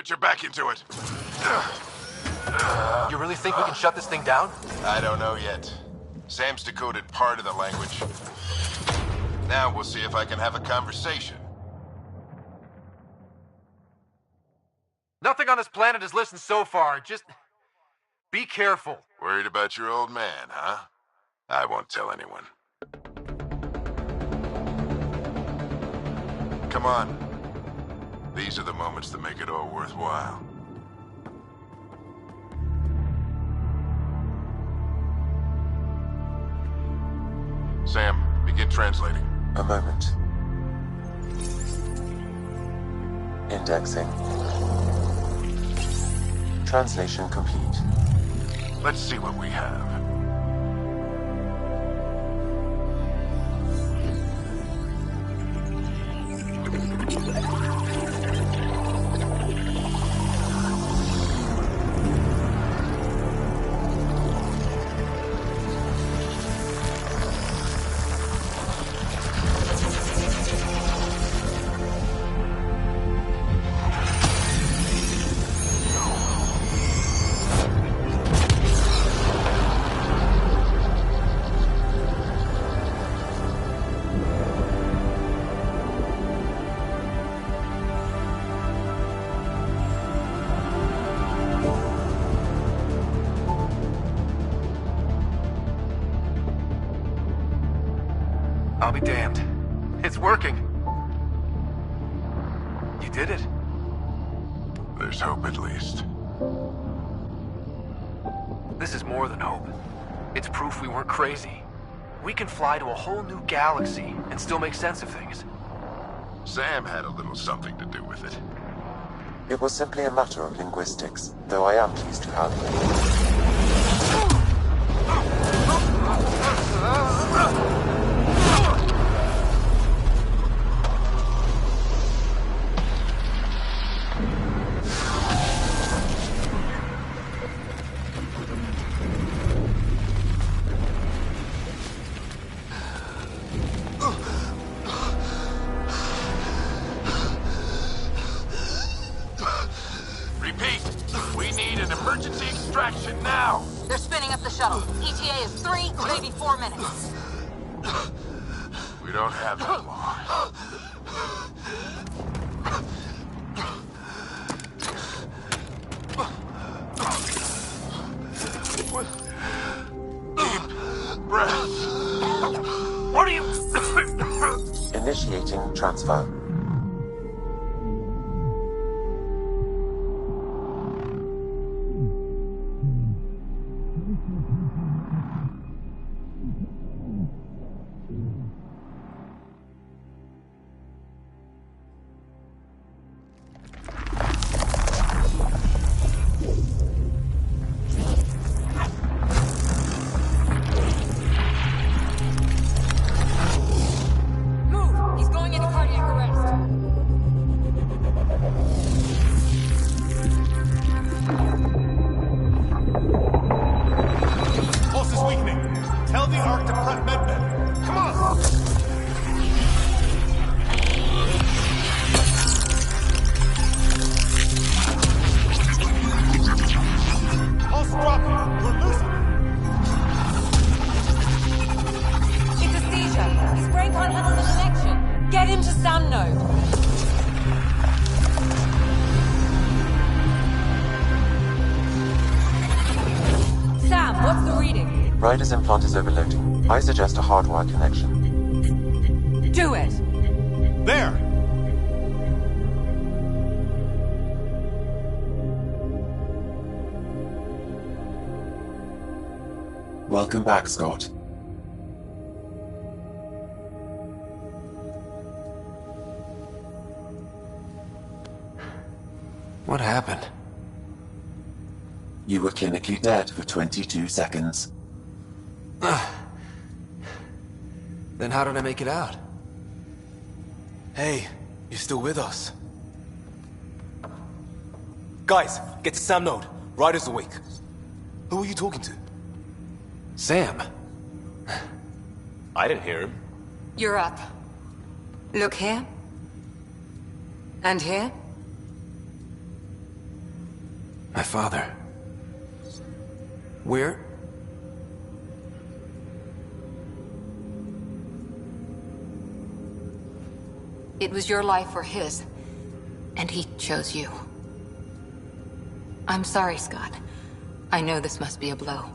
Put your back into it. You really think we can shut this thing down? I don't know yet. Sam's decoded part of the language. Now we'll see if I can have a conversation. Nothing on this planet has listened so far. Just be careful. Worried about your old man, huh? I won't tell anyone. Come on. These are the moments that make it all worthwhile. Sam, begin translating. A moment. Indexing. Translation complete. Let's see what we have. I'll be damned. It's working. You did it. There's hope at least. This is more than hope. It's proof we weren't crazy. We can fly to a whole new galaxy and still make sense of things. Sam had a little something to do with it. It was simply a matter of linguistics, though I am pleased to have We don't have that long. Deep breath. What are you... initiating transfer. Rider's implant is overloading. I suggest a hardwire connection. Do it! There! Welcome back, Scott. What happened? You were clinically dead for 22 seconds. Then how did I make it out? Hey, you're still with us. Guys, get to Sam Node. Ryder's awake. Who are you talking to? Sam. I didn't hear him. You're up. Look here. And here. My father. Where? It was your life or his, and he chose you. I'm sorry, Scott. I know this must be a blow.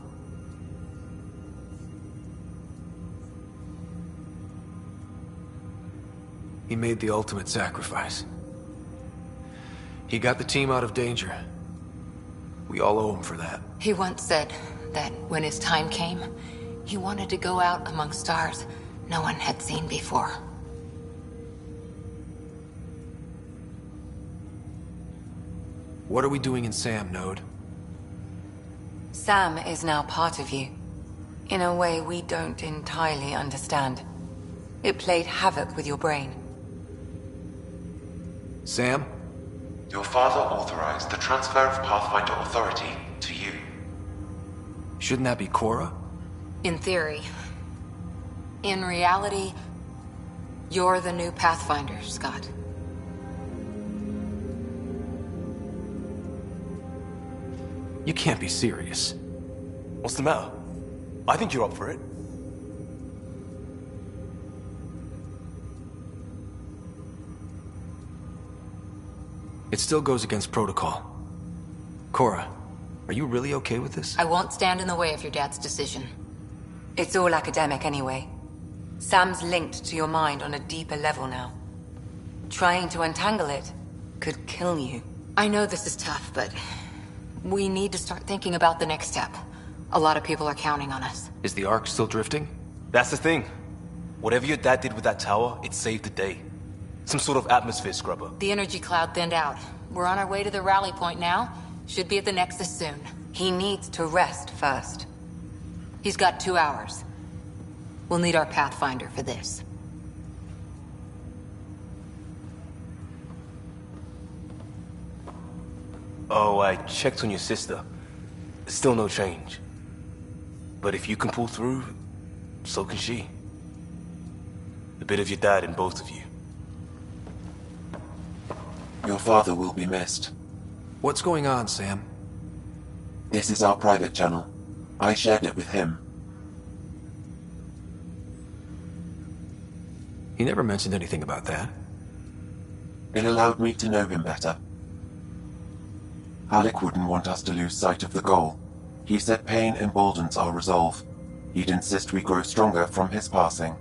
He made the ultimate sacrifice. He got the team out of danger. We all owe him for that. He once said that when his time came, he wanted to go out among stars no one had seen before. What are we doing in Sam, Node? Sam is now part of you, in a way we don't entirely understand. It played havoc with your brain. Sam? Your father authorized the transfer of Pathfinder authority to you. Shouldn't that be Cora? In theory. In reality, you're the new Pathfinder, Scott. You can't be serious. What's the matter? I think you're up for it. It still goes against protocol. Cora, are you really okay with this? I won't stand in the way of your dad's decision. It's all academic anyway. Sam's linked to your mind on a deeper level now. Trying to untangle it could kill you. I know this is tough, but we need to start thinking about the next step. A lot of people are counting on us. Is the Ark still drifting? That's the thing. Whatever your dad did with that tower, it saved the day. Some sort of atmosphere scrubber. The energy cloud thinned out. We're on our way to the rally point now. Should be at the Nexus soon. He needs to rest first. He's got 2 hours. We'll need our Pathfinder for this. Oh, I checked on your sister. Still no change. But if you can pull through, so can she. A bit of your dad in both of you. Your father will be missed. What's going on, Sam? This is our private channel. I shared it with him. He never mentioned anything about that. It allowed me to know him better. Alec wouldn't want us to lose sight of the goal. He said pain emboldens our resolve. He'd insist we grow stronger from his passing.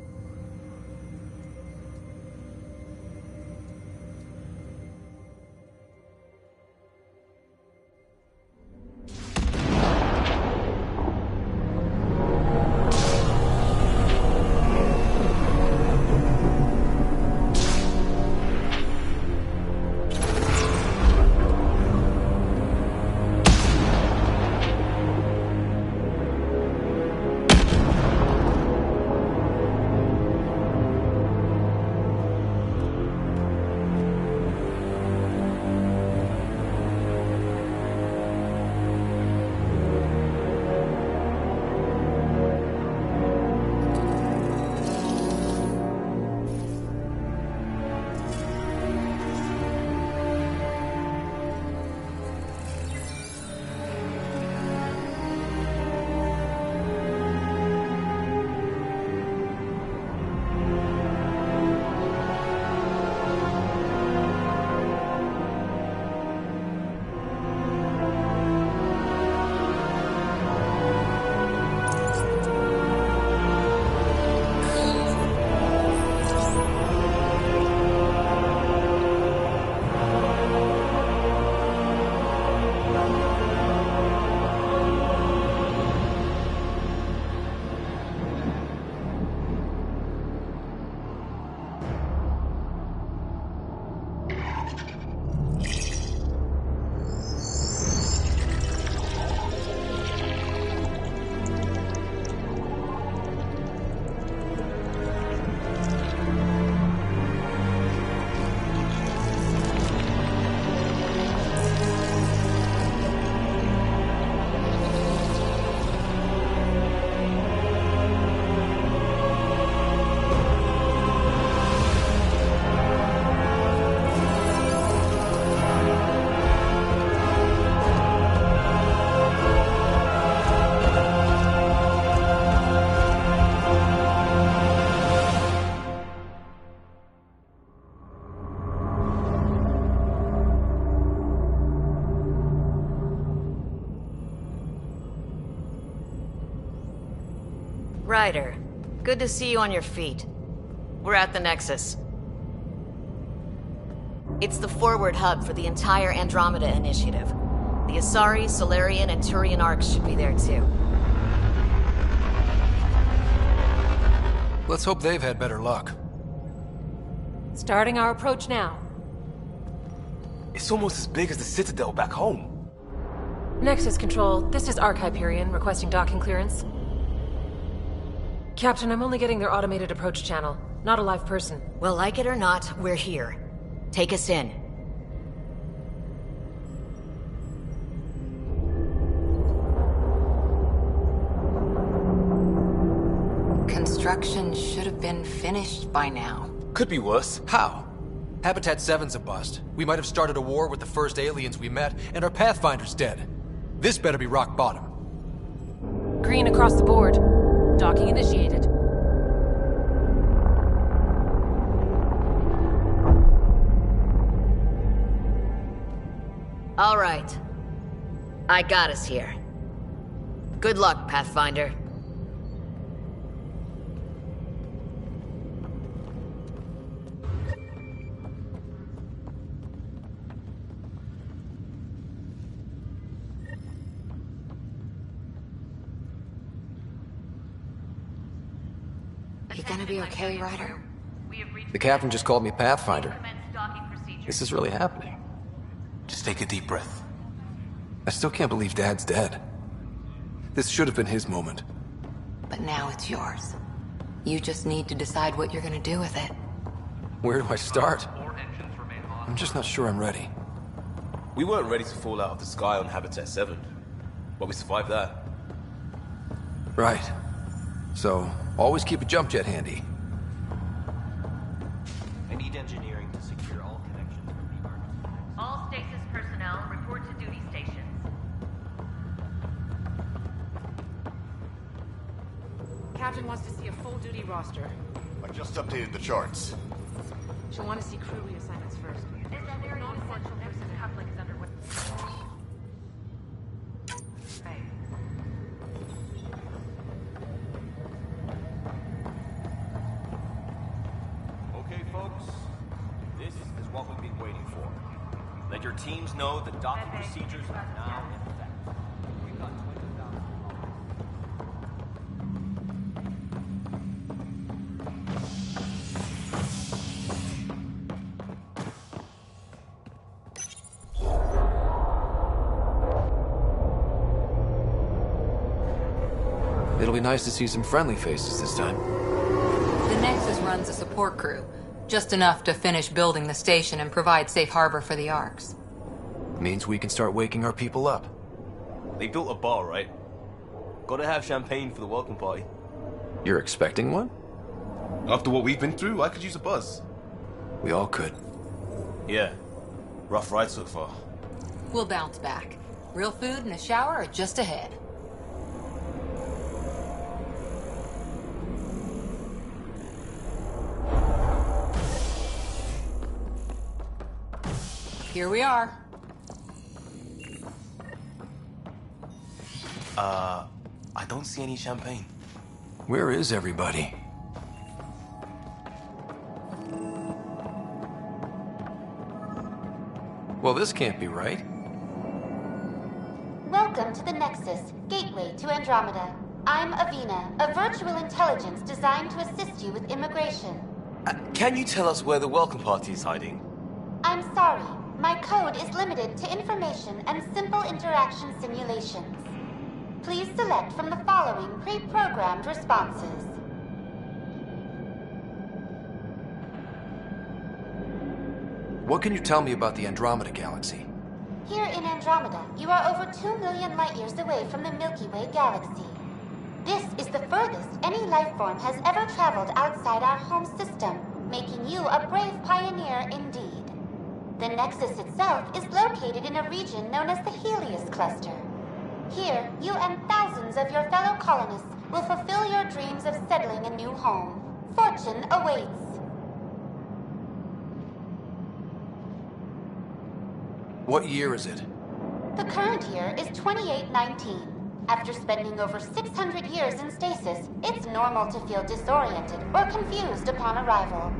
Ryder, good to see you on your feet. We're at the Nexus. It's the forward hub for the entire Andrômeda initiative. The Asari, Solarian, and Turian arcs should be there too. Let's hope they've had better luck. Starting our approach now. It's almost as big as the Citadel back home. Nexus Control, this is Arc Hyperion requesting docking clearance. Captain, I'm only getting their automated approach channel, not a live person. Well, like it or not, we're here. Take us in. Construction should have been finished by now. Could be worse. How? Habitat 7's a bust. We might have started a war with the first aliens we met, and our Pathfinder's dead. This better be rock bottom. Green across the board. Docking initiated. All right. I got us here. Good luck, Pathfinder. You gonna be okay, Ryder? The captain just called me Pathfinder. This is really happening. Just take a deep breath. I still can't believe Dad's dead. This should have been his moment. But now it's yours. You just need to decide what you're gonna do with it. Where do I start? I'm just not sure I'm ready. We weren't ready to fall out of the sky on Habitat 7, but we survived that. Right. So, always keep a jump jet handy. I need engineering to secure all connections from the Ark. All stasis personnel report to duty stations. Captain wants to see a full duty roster. I just updated the charts. She'll want to see crew reassignments first. Non-essential nexus coupling is underway. Okay, folks. This is what we've been waiting for. Let your teams know that docking procedures are now in effect. We've got 20,000. It'll be nice to see some friendly faces this time. The Nexus runs a support crew. Just enough to finish building the station and provide safe harbor for the arcs. Means we can start waking our people up. They built a bar, right? Gotta have champagne for the welcome party. You're expecting one? After what we've been through, I could use a buzz. We all could. Yeah. Rough ride so far. We'll bounce back. Real food and a shower are just ahead. Here we are. I don't see any champagne. Where is everybody? Well, this can't be right. Welcome to the Nexus, gateway to Andrômeda. I'm Avina, a virtual intelligence designed to assist you with immigration. Can you tell us where the welcome party is hiding? I'm sorry. My code is limited to information and simple interaction simulations. Please select from the following pre-programmed responses. What can you tell me about the Andrômeda galaxy? Here in Andrômeda, you are over 2 million light-years away from the Milky Way galaxy. This is the furthest any life form has ever traveled outside our home system, making you a brave pioneer indeed. The Nexus itself is located in a region known as the Helios Cluster. Here, you and thousands of your fellow colonists will fulfill your dreams of settling a new home. Fortune awaits. What year is it? The current year is 2819. After spending over 600 years in stasis, it's normal to feel disoriented or confused upon arrival.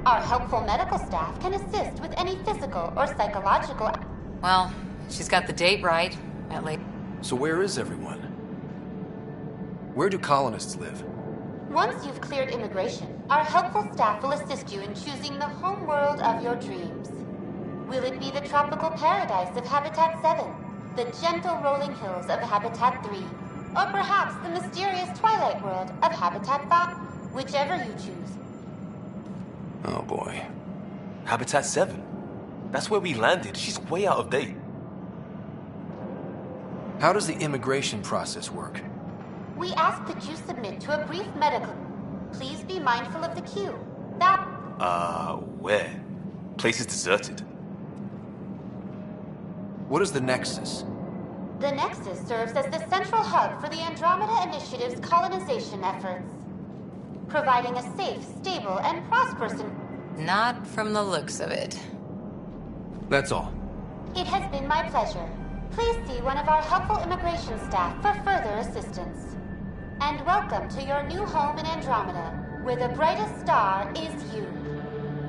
Our helpful medical staff can assist with any physical or psychological... Well, she's got the date right, at least. So where is everyone? Where do colonists live? Once you've cleared immigration, our helpful staff will assist you in choosing the home world of your dreams. Will it be the tropical paradise of Habitat 7, the gentle rolling hills of Habitat 3, or perhaps the mysterious twilight world of Habitat 5? Whichever you choose. Oh boy. Habitat 7? That's where we landed. She's way out of date. How does the immigration process work? We ask that you submit to a brief medical... Please be mindful of the queue. That... Where? Place is deserted. What is the Nexus? The Nexus serves as the central hub for the Andromeda Initiative's colonization efforts, providing a safe, stable, and prosperous... Not from the looks of it. That's all. It has been my pleasure. Please see one of our helpful immigration staff for further assistance. And welcome to your new home in Andromeda, where the brightest star is you.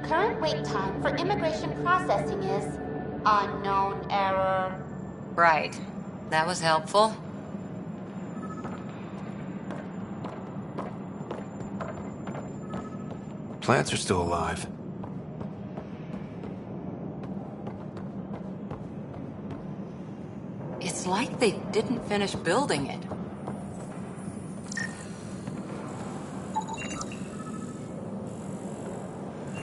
Current wait time for immigration processing is unknown error. Right. That was helpful. Plants are still alive. It's like they didn't finish building it.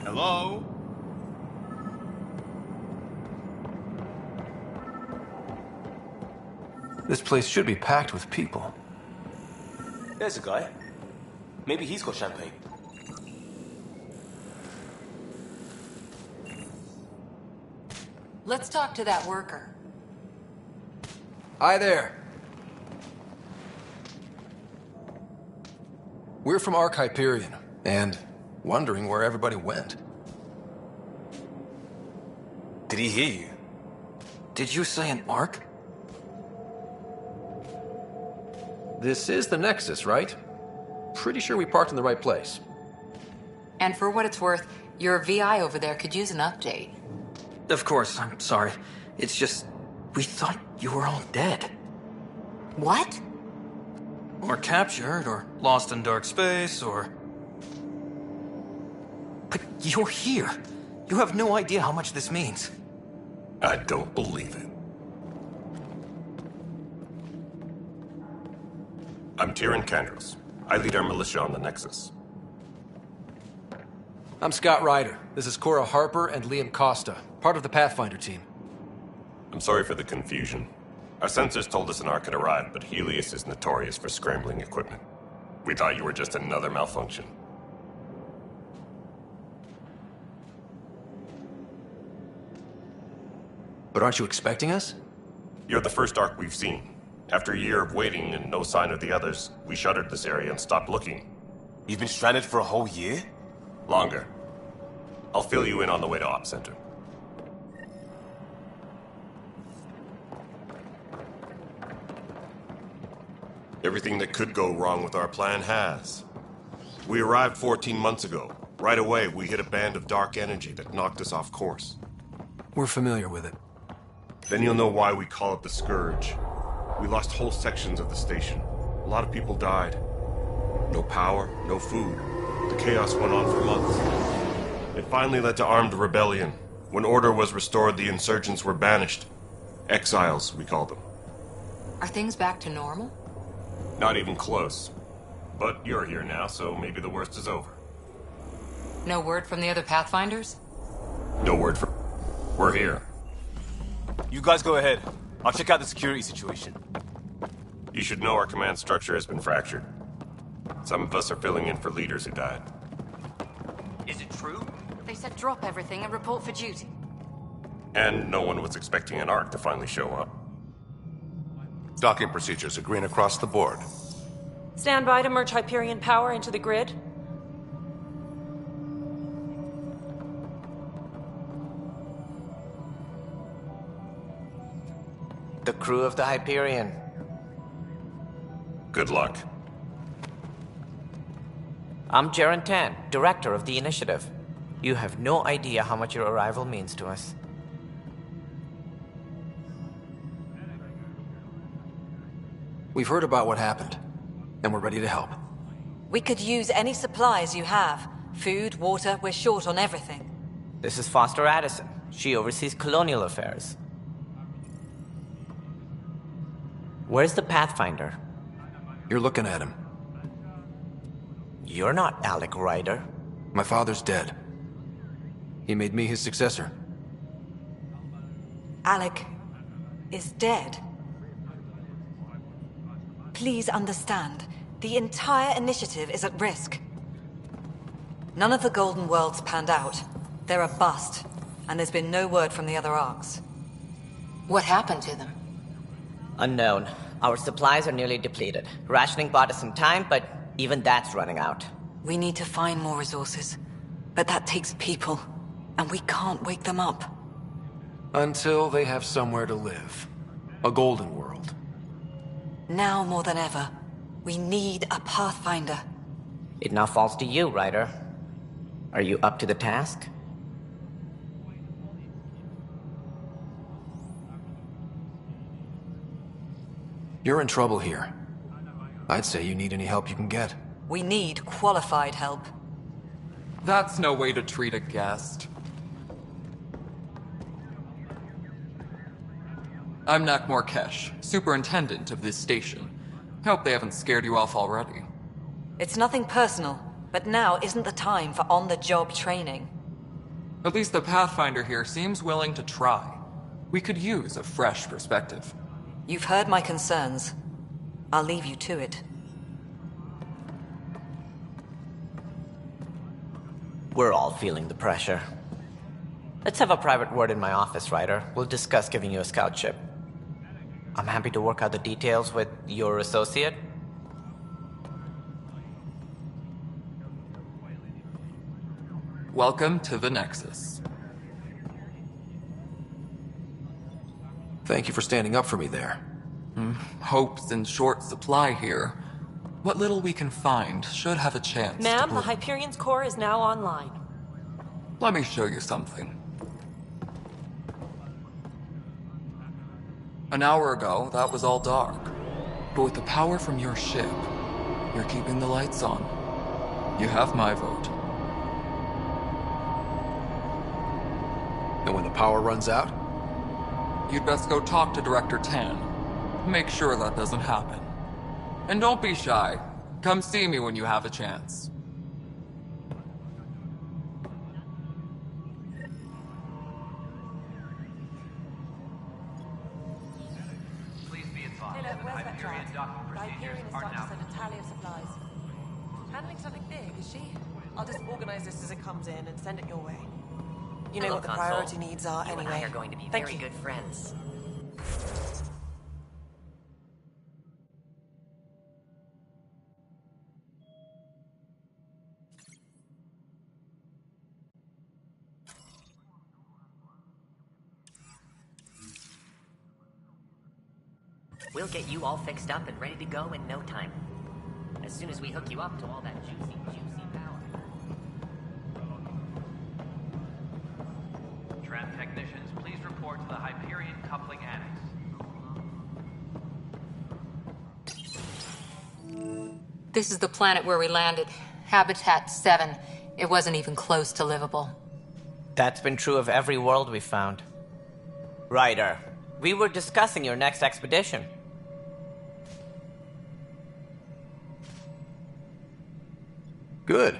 Hello? This place should be packed with people. There's a guy. Maybe he's got champagne. Let's talk to that worker. Hi there. We're from Hyperion, and wondering where everybody went. Did he hear you? Did you say an Ark? This is the Nexus, right? Pretty sure we parked in the right place. And for what it's worth, your VI over there could use an update. Of course, I'm sorry. It's just, we thought you were all dead. What? Or captured, or lost in dark space, or... But you're here. You have no idea how much this means. I don't believe it. I'm Tyrion Kandros. I lead our militia on the Nexus. I'm Scott Ryder. This is Cora Harper and Liam Costa, part of the Pathfinder team. I'm sorry for the confusion. Our sensors told us an Ark had arrived, but Helios is notorious for scrambling equipment. We thought you were just another malfunction. But aren't you expecting us? You're the first Ark we've seen. After a year of waiting and no sign of the others, we shuttered this area and stopped looking. You've been stranded for a whole year? Longer. I'll fill you in on the way to Op Center. Everything that could go wrong with our plan has. We arrived 14 months ago. Right away, we hit a band of dark energy that knocked us off course. We're familiar with it. Then you'll know why we call it the Scourge. We lost whole sections of the station. A lot of people died. No power, no food. The chaos went on for months. It finally led to armed rebellion. When order was restored, the insurgents were banished. Exiles, we call them. Are things back to normal? Not even close. But you're here now, so maybe the worst is over. No word from the other Pathfinders? No word from... We're here. You guys go ahead. I'll check out the security situation. You should know our command structure has been fractured. Some of us are filling in for leaders who died. Is it true? They said drop everything and report for duty. And no one was expecting an Ark to finally show up. Docking procedures agreeing across the board. Stand by to merge Hyperion power into the grid. The crew of the Hyperion. Good luck. I'm Jaren Tan, director of the initiative. You have no idea how much your arrival means to us. We've heard about what happened, and we're ready to help. We could use any supplies you have. Food, water, we're short on everything. This is Foster Addison. She oversees colonial affairs. Where's the Pathfinder? You're looking at him. You're not Alec Ryder. My father's dead. He made me his successor. Alec is dead. Please understand, the entire initiative is at risk. None of the Golden Worlds panned out. They're a bust, and there's been no word from the other arcs. What happened to them? Unknown. Our supplies are nearly depleted. Rationing bought us some time, but even that's running out. We need to find more resources, but that takes people, and we can't wake them up. Until they have somewhere to live. A golden world. Now more than ever, we need a Pathfinder. It now falls to you, Ryder. Are you up to the task? You're in trouble here. I'd say you need any help you can get. We need qualified help. That's no way to treat a guest. I'm Nak Morkesh, superintendent of this station. Hope they haven't scared you off already. It's nothing personal, but now isn't the time for on-the-job training. At least the Pathfinder here seems willing to try. We could use a fresh perspective. You've heard my concerns. I'll leave you to it. We're all feeling the pressure. Let's have a private word in my office, Ryder. We'll discuss giving you a scout ship. I'm happy to work out the details with your associate. Welcome to the Nexus. Thank you for standing up for me there. Hope's in short supply here. What little we can find should have a chance. Ma'am, the Hyperion's core is now online. Let me show you something. An hour ago, that was all dark. But with the power from your ship, you're keeping the lights on. You have my vote. And when the power runs out? You'd best go talk to Director Tan. Make sure that doesn't happen. And don't be shy. Come see me when you have a chance. Please be advised that the Hyperion docking procedures are now... a tally of supplies. Handling something big, is she? I'll just organize this as it comes in and send it your way. You know what the priority needs are anyway. You and I are going to be very good friends. We'll get you all fixed up and ready to go in no time. As soon as we hook you up to all that juicy power. Tram technicians, please report to the Hyperion coupling annex. This is the planet where we landed. Habitat 7. It wasn't even close to livable. That's been true of every world we've found. Ryder, we were discussing your next expedition. Good.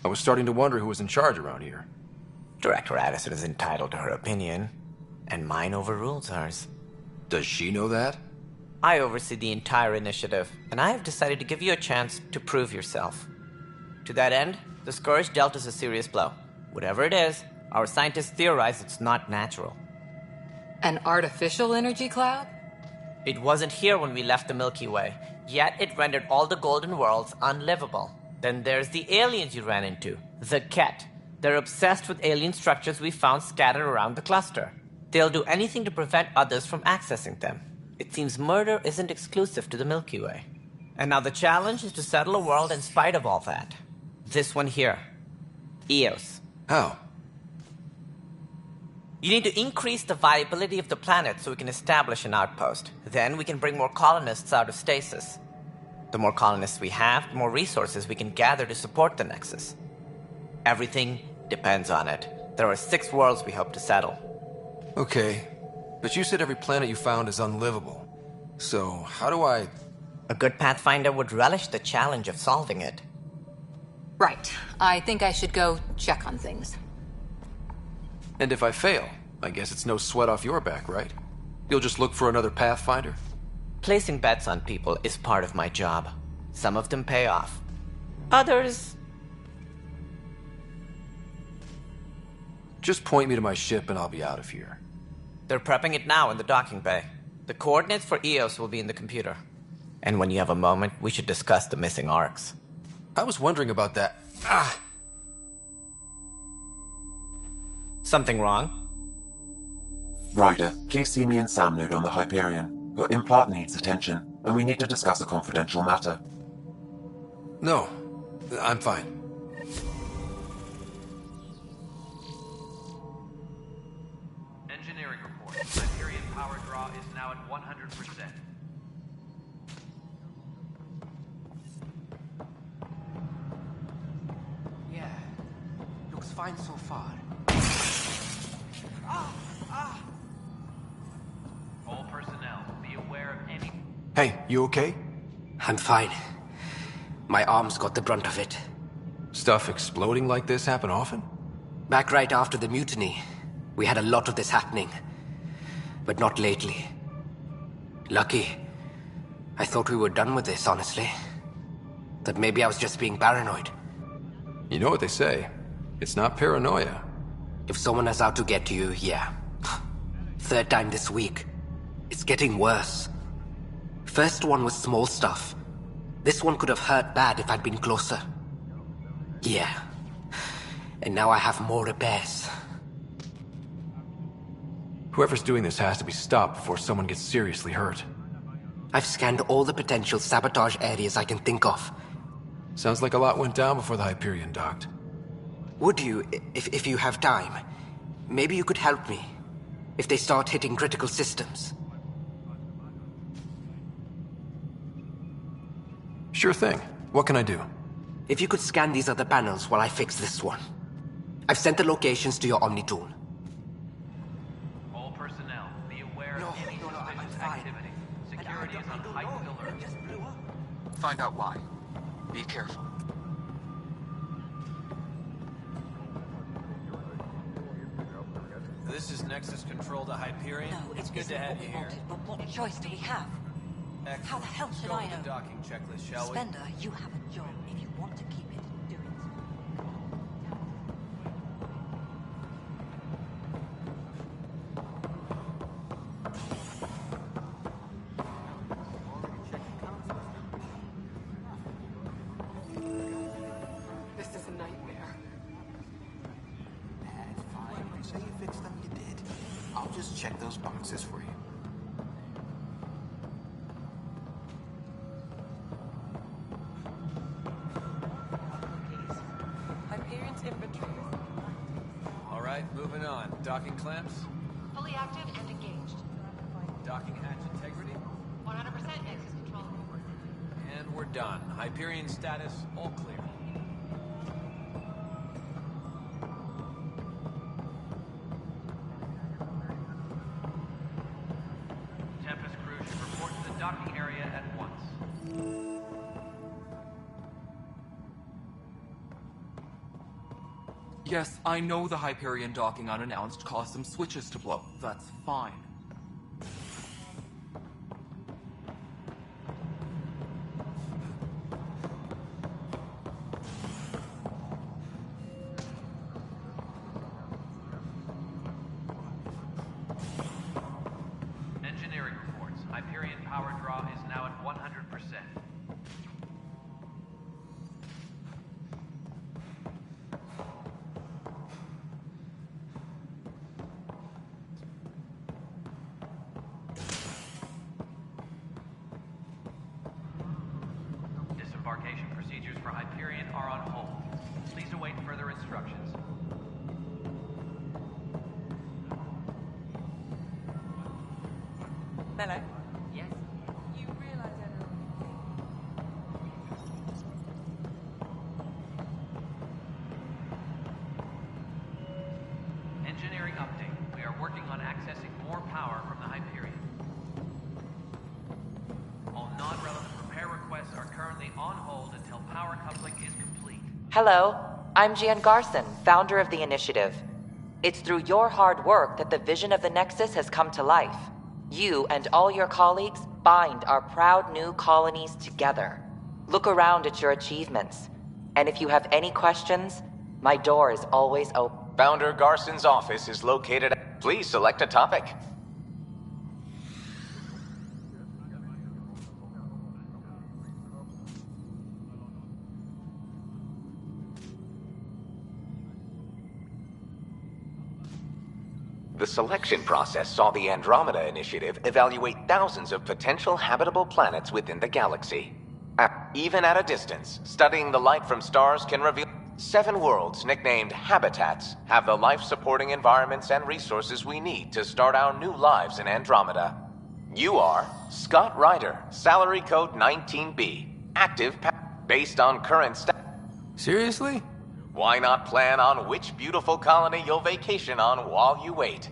I was starting to wonder who was in charge around here. Director Addison is entitled to her opinion, and mine overrules hers. Does she know that? I oversee the entire initiative, and I have decided to give you a chance to prove yourself. To that end, the Scourge dealt us a serious blow. Whatever it is, our scientists theorize it's not natural. An artificial energy cloud? It wasn't here when we left the Milky Way, yet it rendered all the Golden Worlds unlivable. Then there's the aliens you ran into, the Ket. They're obsessed with alien structures we found scattered around the cluster. They'll do anything to prevent others from accessing them. It seems murder isn't exclusive to the Milky Way. And now the challenge is to settle a world in spite of all that. This one here. Eos. How? You need to increase the viability of the planet so we can establish an outpost. Then we can bring more colonists out of stasis. The more colonists we have, the more resources we can gather to support the Nexus. Everything depends on it. There are 6 worlds we hope to settle. Okay, but you said every planet you found is unlivable. So, how do I... A good Pathfinder would relish the challenge of solving it. Right. I think I should go check on things. And if I fail, I guess it's no sweat off your back, right? You'll just look for another Pathfinder? Placing bets on people is part of my job. Some of them pay off. Others... Just point me to my ship and I'll be out of here. They're prepping it now in the docking bay. The coordinates for Eos will be in the computer. And when you have a moment, we should discuss the missing arcs. I was wondering about that. Something wrong? Ryder, please see me and Sam Node on the Hyperion. Your implant needs attention, and we need to discuss a confidential matter. No, I'm fine. Engineering report. Hyperion power draw is now at 100%. Yeah, looks fine so far. All personnel, be aware of any... Hey, you okay? I'm fine. My arms got the brunt of it. Stuff exploding like this happen often? Back right after the mutiny, we had a lot of this happening. But not lately. Lucky. I thought we were done with this, honestly. That maybe I was just being paranoid. You know what they say. It's not paranoia. If someone is out to get you, yeah. 3rd time this week. It's getting worse. First one was small stuff. This one could have hurt bad if I'd been closer. Yeah. And now I have more repairs. Whoever's doing this has to be stopped before someone gets seriously hurt. I've scanned all the potential sabotage areas I can think of. Sounds like a lot went down before the Hyperion docked. Would you, if you have time, maybe you could help me, if they start hitting critical systems? Sure thing. What can I do? If you could scan these other panels while I fix this one. I've sent the locations to your Omni tool. All personnel, be aware of any suspicious activity. Security is on heightened alert. Find out why. Be careful. This is Nexus Control to Hyperion. No, it's good to have you here. But what choice do we have? How the hell should I know? The docking checklist, shall we? Spender, you have a job. If you want to keep it, do it. This is a nightmare. That's fine. If you say you fixed them, you did. I'll just check those boxes for you. Hyperion's inventory. All right, moving on. Docking clamps? Fully active and engaged. Docking hatch integrity? 100% Nexus control. And we're done. Hyperion status, all clear. Tempest crew should report to the docking area at once. Yes, I know the Hyperion docking unannounced caused some switches to blow. That's fine. Engineering reports. Hyperion power draw is now at 100%. Embarkation procedures for Hyperion are on hold. Please await further instructions. Mello? Yes? You realize Engineering update. We are working on accessing more power from the Hyperion. All non-relevant repair requests are currently on hold until power coupling is complete. Hello, I'm Jan Garson, founder of the initiative. It's through your hard work that the vision of the Nexus has come to life. You and all your colleagues bind our proud new colonies together. Look around at your achievements. And if you have any questions, my door is always open. Founder Garson's office is located at... Please select a topic. The selection process saw the Andrômeda initiative evaluate thousands of potential habitable planets within the galaxy. Even at a distance, studying the light from stars can reveal 7 worlds nicknamed habitats have the life-supporting environments and resources we need to start our new lives in Andrômeda. You are Scott Ryder, salary code 19B, active based on current Seriously? Why not plan on which beautiful colony you'll vacation on while you wait?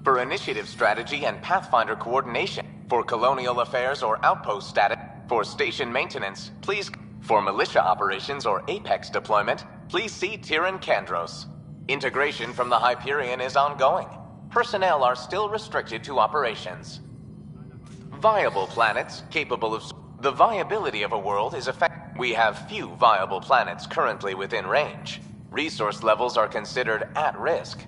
For initiative strategy and Pathfinder coordination, for colonial affairs or outpost status, for station maintenance, please... For militia operations or Apex deployment, please see Tyran Kandros. Integration from the Hyperion is ongoing. Personnel are still restricted to operations. Viable planets capable of... The viability of a world is affected. We have few viable planets currently within range. Resource levels are considered at risk.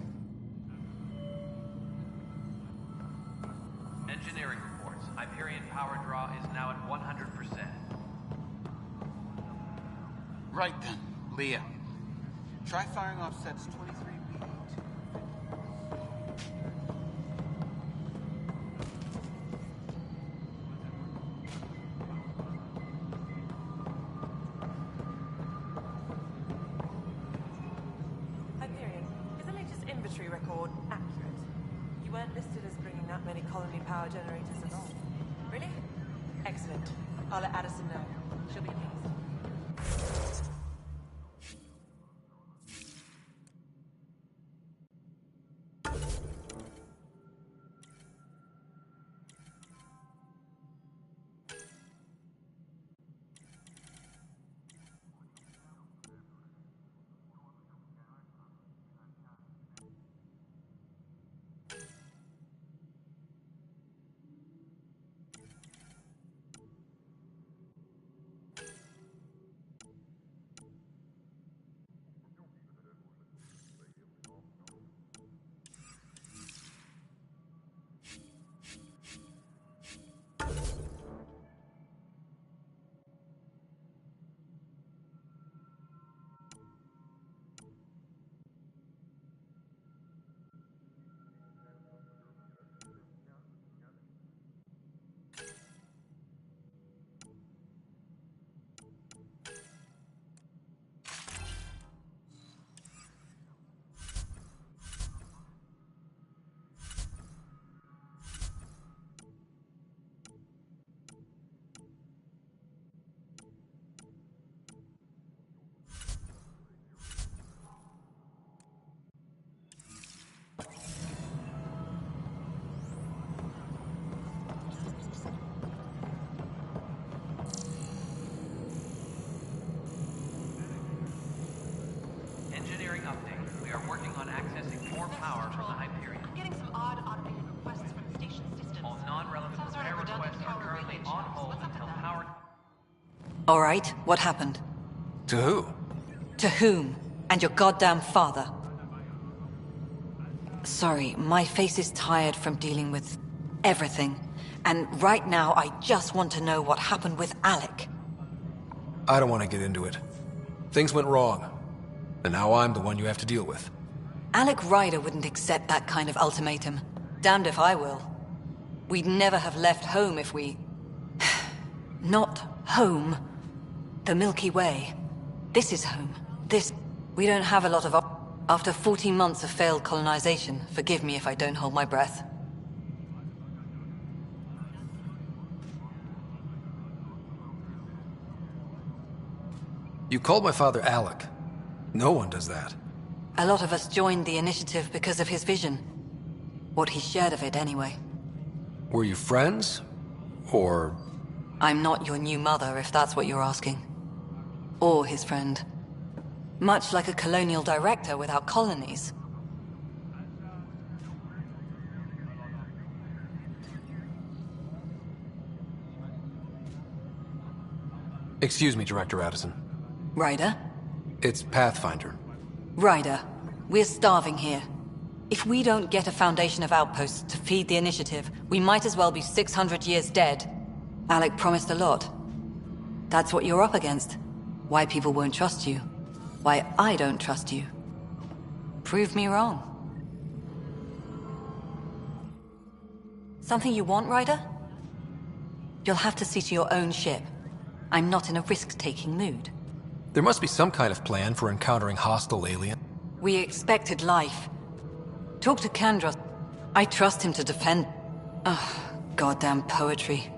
Engineering reports. Hyperion power draw is now at 100%. Right then, Leah. Try firing off sets 23B. Hyperion, is the latest inventory record accurate? You weren't listed as bringing that many colony power generators along. Really? Excellent. I'll let Addison know. She'll be pleased. Engineering update. We are working on accessing more power from the Hyperion. I'm getting some odd automated requests from the station systems. All non-relevant repair requests are currently on hold until power... All right, what happened? To who? To whom? And your goddamn father. Sorry, my face is tired from dealing with everything. And right now, I just want to know what happened with Alec. I don't want to get into it. Things went wrong. And now I'm the one you have to deal with. Alec Ryder wouldn't accept that kind of ultimatum. Damned if I will. We'd never have left home if we... Not home. The Milky Way. This is home. We don't have a lot of After 14 months of failed colonization, forgive me if I don't hold my breath. You called my father Alec. No one does that. A lot of us joined the initiative because of his vision. What he shared of it, anyway. Were you friends? Or... I'm not your new mother, if that's what you're asking. Or his friend. Much like a colonial director without colonies. Excuse me, Director Addison. Ryder? It's Pathfinder. Ryder, we're starving here. If we don't get a foundation of outposts to feed the initiative, we might as well be 600 years dead. Alec promised a lot. That's what you're up against. Why people won't trust you. Why I don't trust you. Prove me wrong. Something you want, Ryder? You'll have to see to your own ship. I'm not in a risk-taking mood. There must be some kind of plan for encountering hostile aliens. We expected life. Talk to Kandros. I trust him to defend... Ugh, goddamn poetry.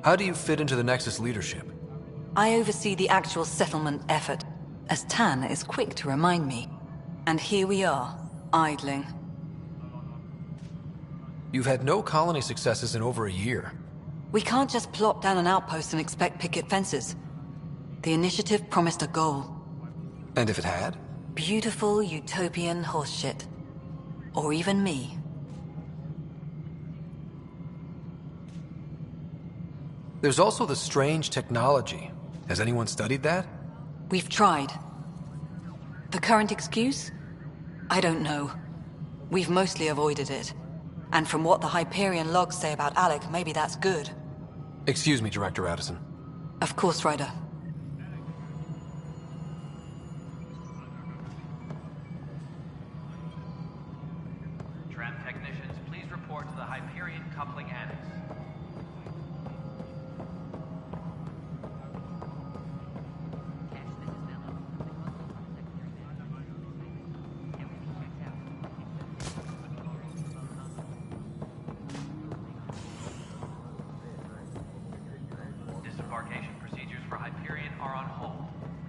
How do you fit into the Nexus leadership? I oversee the actual settlement effort, as Tan is quick to remind me. And here we are, idling. You've had no colony successes in over a year. We can't just plop down an outpost and expect picket fences. The initiative promised a goal. And if it had? Beautiful utopian horseshit. Or even me. There's also the strange technology. Has anyone studied that? We've tried. The current excuse? I don't know. We've mostly avoided it. And from what the Hyperion logs say about Alec, maybe that's good. Excuse me, Director Addison. Of course, Ryder. Tram technicians, please report to the Hyperion coupling annex. Disembarkation procedures for Hyperion are on hold.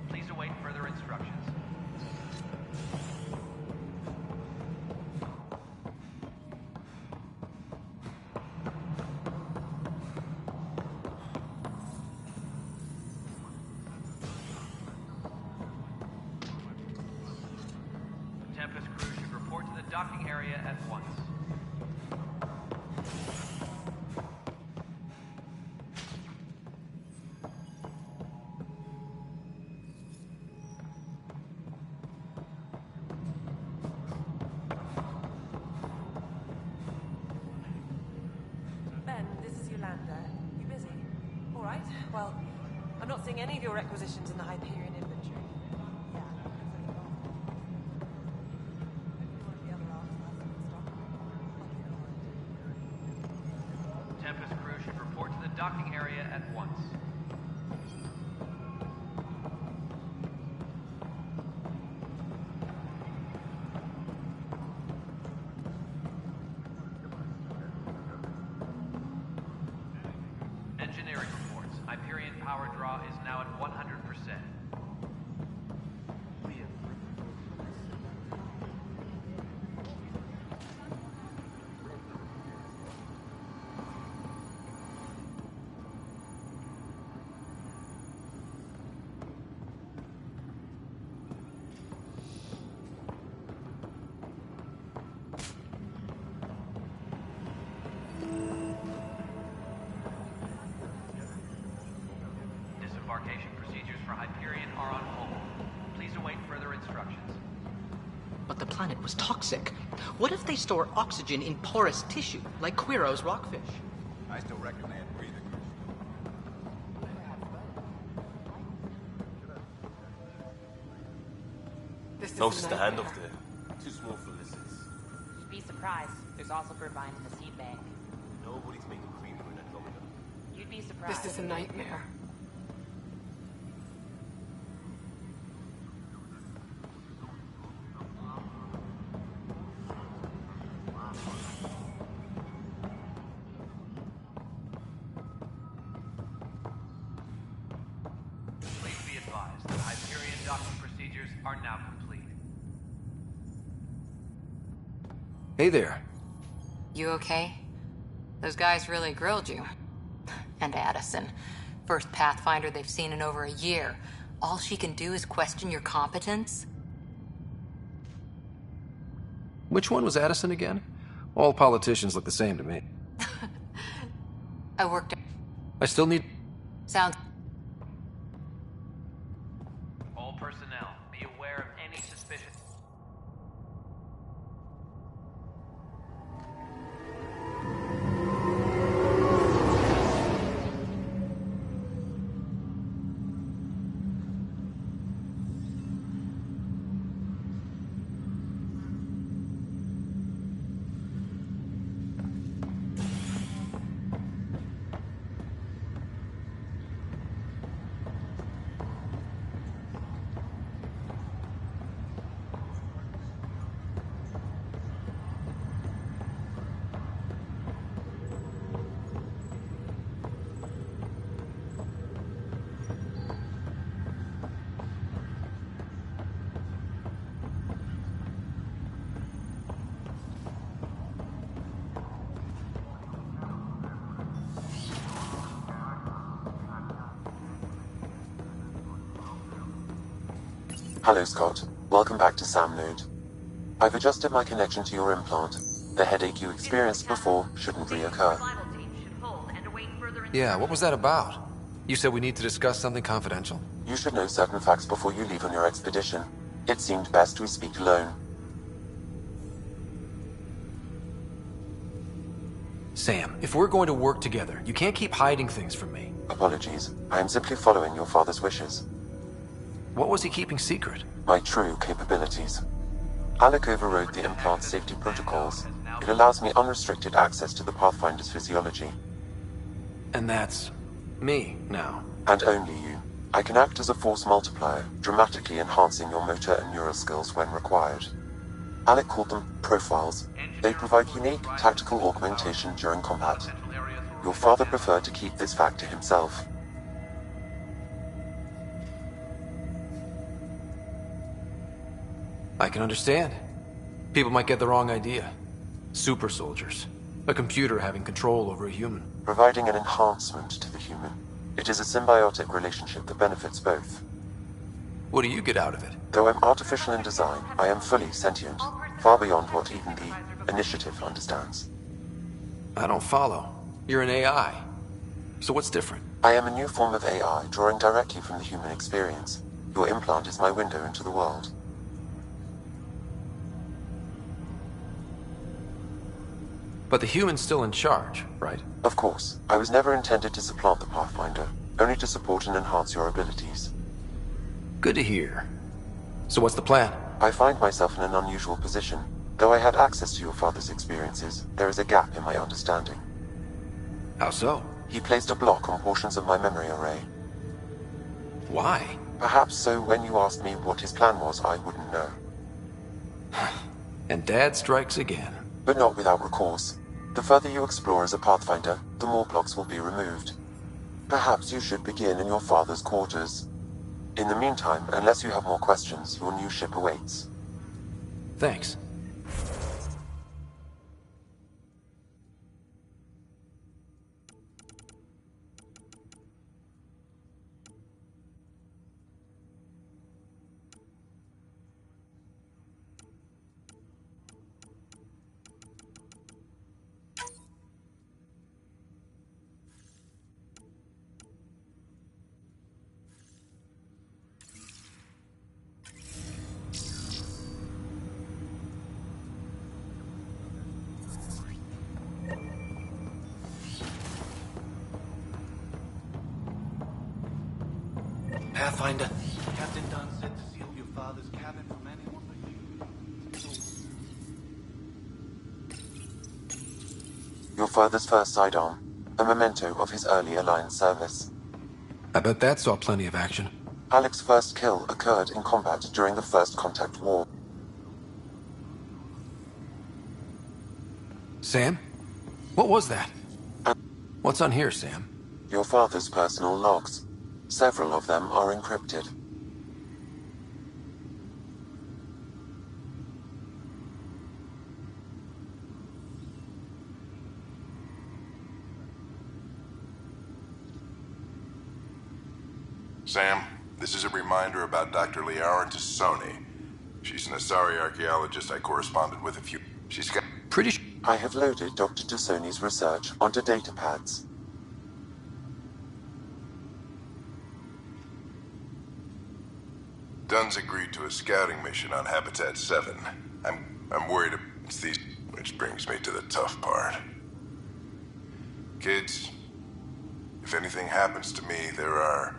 Please await further instructions. Tempest crew should report to the docking area at once. Ben, this is Yolanda. You busy? All right. Well, I'm not seeing any of your requisitions in the Hyperion inventory. Yeah. Tempest crew should report to the docking area at once. Engineering reports. Hyperion power draw is now at 100%. Disembarkation procedures for Hyperion are on hold. Please await further instructions. But the planet was toxic. What if they store oxygen in porous tissue, like Quiro's rockfish? I still reckon they had breathing. Notice the handoff there. Too small for lizards. You'd be surprised. There's also Purvine in the seed bank. Nobody's making cream for an Andrômeda. You You'd be surprised. This is a nightmare. Please be advised that Hyperion docking procedures are now complete. Hey there. You okay? Those guys really grilled you. And Addison. First Pathfinder they've seen in over a year. All she can do is question your competence? Which one was Addison again? All politicians look the same to me. I worked... I still need... Sounds... All personnel, be aware of any suspicious... Hello, Scott. Welcome back to Sam Node. I've adjusted my connection to your implant. The headache you experienced before shouldn't reoccur. Yeah, what was that about? You said we need to discuss something confidential. You should know certain facts before you leave on your expedition. It seemed best we speak alone. Sam, if we're going to work together, you can't keep hiding things from me. Apologies. I am simply following your father's wishes. What was he keeping secret? My true capabilities. Alec overrode the implant safety protocols. It allows me unrestricted access to the Pathfinder's physiology. And that's... me, now. And only you. I can act as a force multiplier, dramatically enhancing your motor and neural skills when required. Alec called them profiles. They provide unique tactical augmentation during combat. Your father preferred to keep this fact to himself. I can understand. People might get the wrong idea. Super soldiers. A computer having control over a human. Providing an enhancement to the human. It is a symbiotic relationship that benefits both. What do you get out of it? Though I'm artificial in design, I am fully sentient, far beyond what even the Initiative understands. I don't follow. You're an AI. So what's different? I am a new form of AI, drawing directly from the human experience. Your implant is my window into the world. But the human's still in charge, right? Of course. I was never intended to supplant the Pathfinder, only to support and enhance your abilities. Good to hear. So what's the plan? I find myself in an unusual position. Though I had access to your father's experiences, there is a gap in my understanding. How so? He placed a block on portions of my memory array. Why? Perhaps so when you asked me what his plan was, I wouldn't know. And Dad strikes again. But not without recourse. The further you explore as a Pathfinder, the more blocks will be removed. Perhaps you should begin in your father's quarters. In the meantime, unless you have more questions, your new ship awaits. Thanks. Pathfinder. Captain Dunn said to seal your father's cabin from anyone but you. Your father's first sidearm. a memento of his earlier line service. I bet that saw plenty of action. Alec's first kill occurred in combat during the First Contact War. Sam? What was that? What's on here, Sam? Your father's personal logs. Several of them are encrypted. Sam, this is a reminder about Dr. Liara Tassoni. She's an Asari archaeologist I corresponded with a few... She's got... I have loaded Dr. Tassoni's research onto datapads. Dunn's agreed to a scouting mission on Habitat 7. I'm worried it's these... Which brings me to the tough part. Kids, if anything happens to me, there are...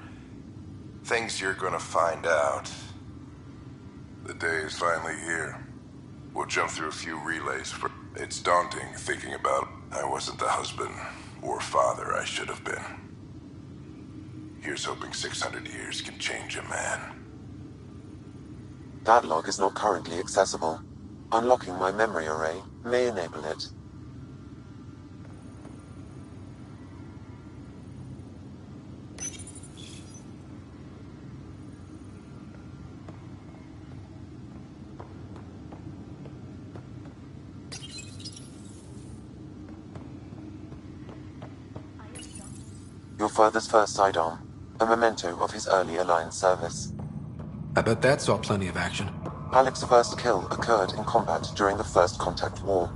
things you're gonna find out. The day is finally here. We'll jump through a few relays for... It's daunting thinking about I wasn't the husband or father I should have been. Here's hoping 600 years can change a man. That log is not currently accessible. Unlocking my memory array may enable it. Your father's first sidearm, a memento of his earlier line service. I bet that saw plenty of action. Alec's first kill occurred in combat during the First Contact War.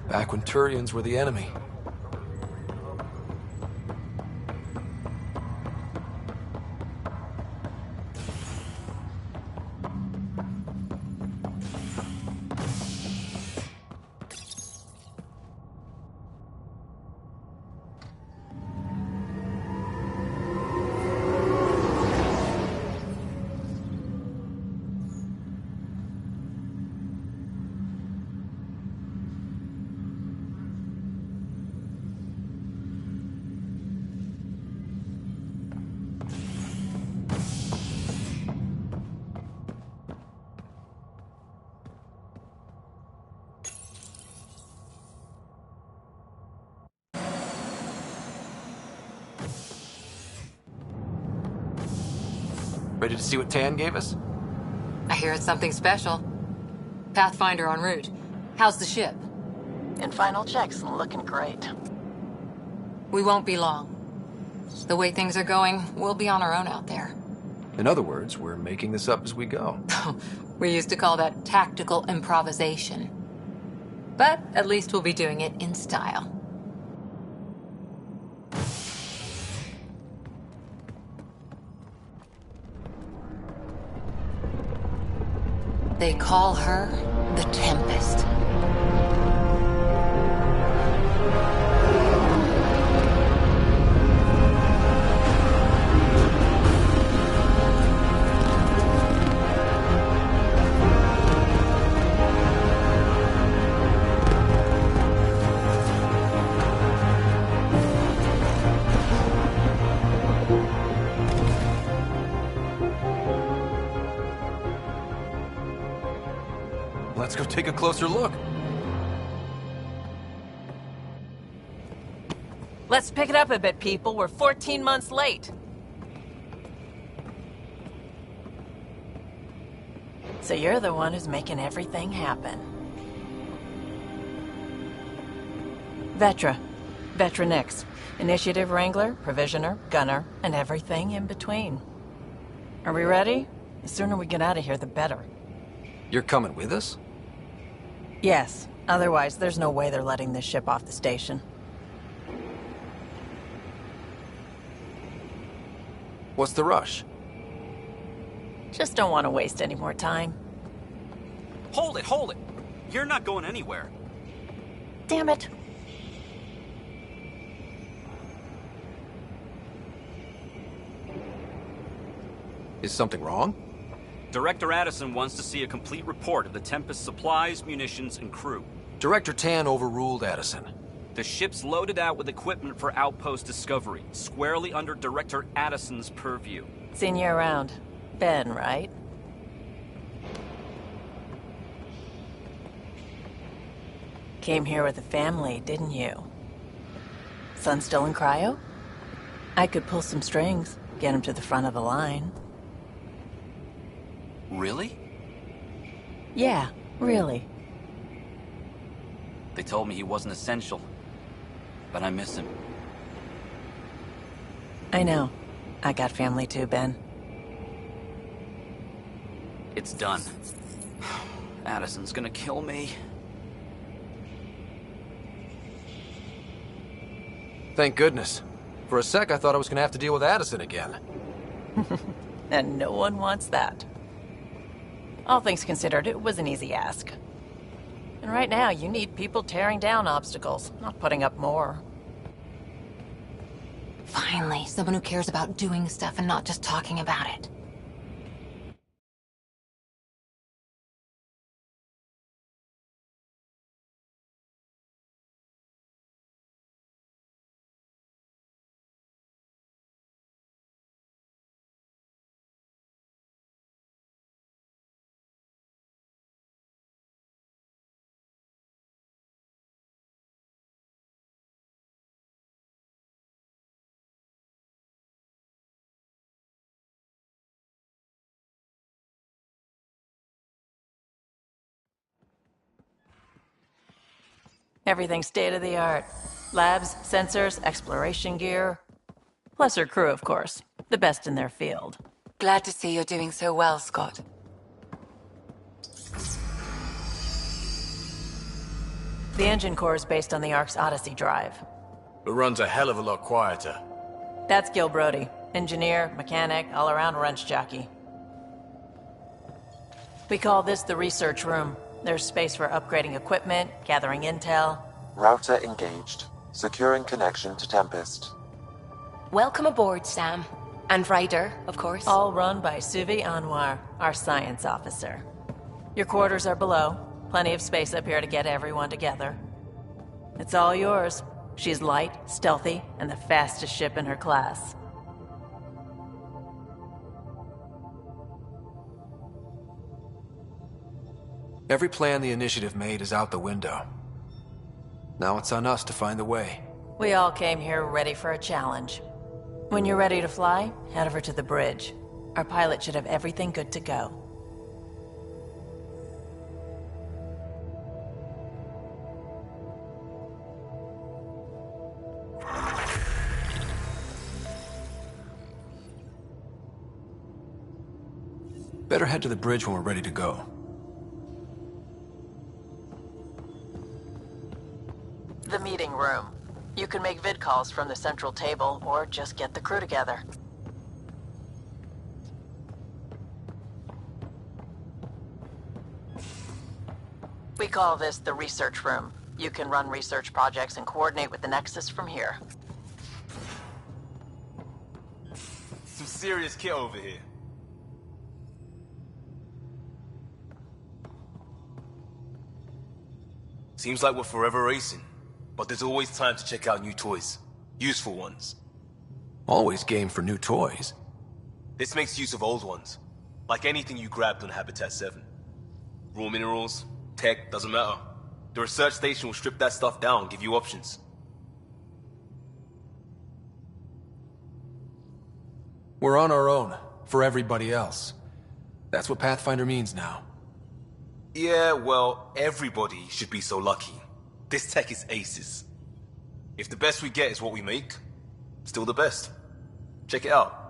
Back when Turians were the enemy. Ready to see what Tan gave us? I hear it's something special. Pathfinder en route. How's the ship? In final checks, looking great. We won't be long. The way things are going, we'll be on our own out there. In other words, we're making this up as we go. We used to call that tactical improvisation. But at least we'll be doing it in style. They call her the Tempest. Let's go take a closer look. Let's pick it up a bit, people. We're 14 months late. So you're the one who's making everything happen. Vetra. Vetra Nix. Initiative Wrangler, Provisioner, Gunner, and everything in between. Are we ready? The sooner we get out of here, the better. You're coming with us? Yes. Otherwise, there's no way they're letting this ship off the station. What's the rush? Just don't want to waste any more time. Hold it, hold it! You're not going anywhere. Damn it. Is something wrong? Director Addison wants to see a complete report of the Tempest's supplies, munitions, and crew. Director Tan overruled Addison. The ship's loaded out with equipment for outpost discovery, squarely under Director Addison's purview. Seen you around. Ben, right? Came here with a family, didn't you? Son still in cryo? I could pull some strings, get him to the front of the line. Really? Yeah, really. They told me he wasn't essential, but I miss him. I know. I got family too, Ben. It's done. Addison's gonna kill me. Thank goodness. For a sec, I thought I was gonna have to deal with Addison again. And no one wants that. All things considered, it was an easy ask. And right now, you need people tearing down obstacles, not putting up more. Finally, someone who cares about doing stuff and not just talking about it. Everything state-of-the-art. Labs, sensors, exploration gear. Plus her crew, of course. The best in their field. Glad to see you're doing so well, Scott. The engine core is based on the Ark's Odyssey drive. It runs a hell of a lot quieter. That's Gil Brody. Engineer, mechanic, all-around wrench jockey. We call this the research room. There's space for upgrading equipment, gathering intel. Router engaged. Securing connection to Tempest. Welcome aboard, Sam. And Ryder, of course. All run by Suvi Anwar, our science officer. Your quarters are below. Plenty of space up here to get everyone together. It's all yours. She's light, stealthy, and the fastest ship in her class. Every plan the Initiative made is out the window. Now it's on us to find the way. We all came here ready for a challenge. When you're ready to fly, head over to the bridge. Our pilot should have everything good to go. Better head to the bridge when we're ready to go. The meeting room. You can make vid calls from the central table, or just get the crew together. We call this the research room. You can run research projects and coordinate with the Nexus from here. Some serious kit over here. Seems like we're forever racing, but there's always time to check out new toys. Useful ones. Always game for new toys. This makes use of old ones, like anything you grabbed on Habitat 7. Raw minerals, tech, doesn't matter. The research station will strip that stuff down, give you options. We're on our own, for everybody else. That's what Pathfinder means now. Yeah, well, everybody should be so lucky. This tech is aces. If the best we get is what we make, still the best. Check it out.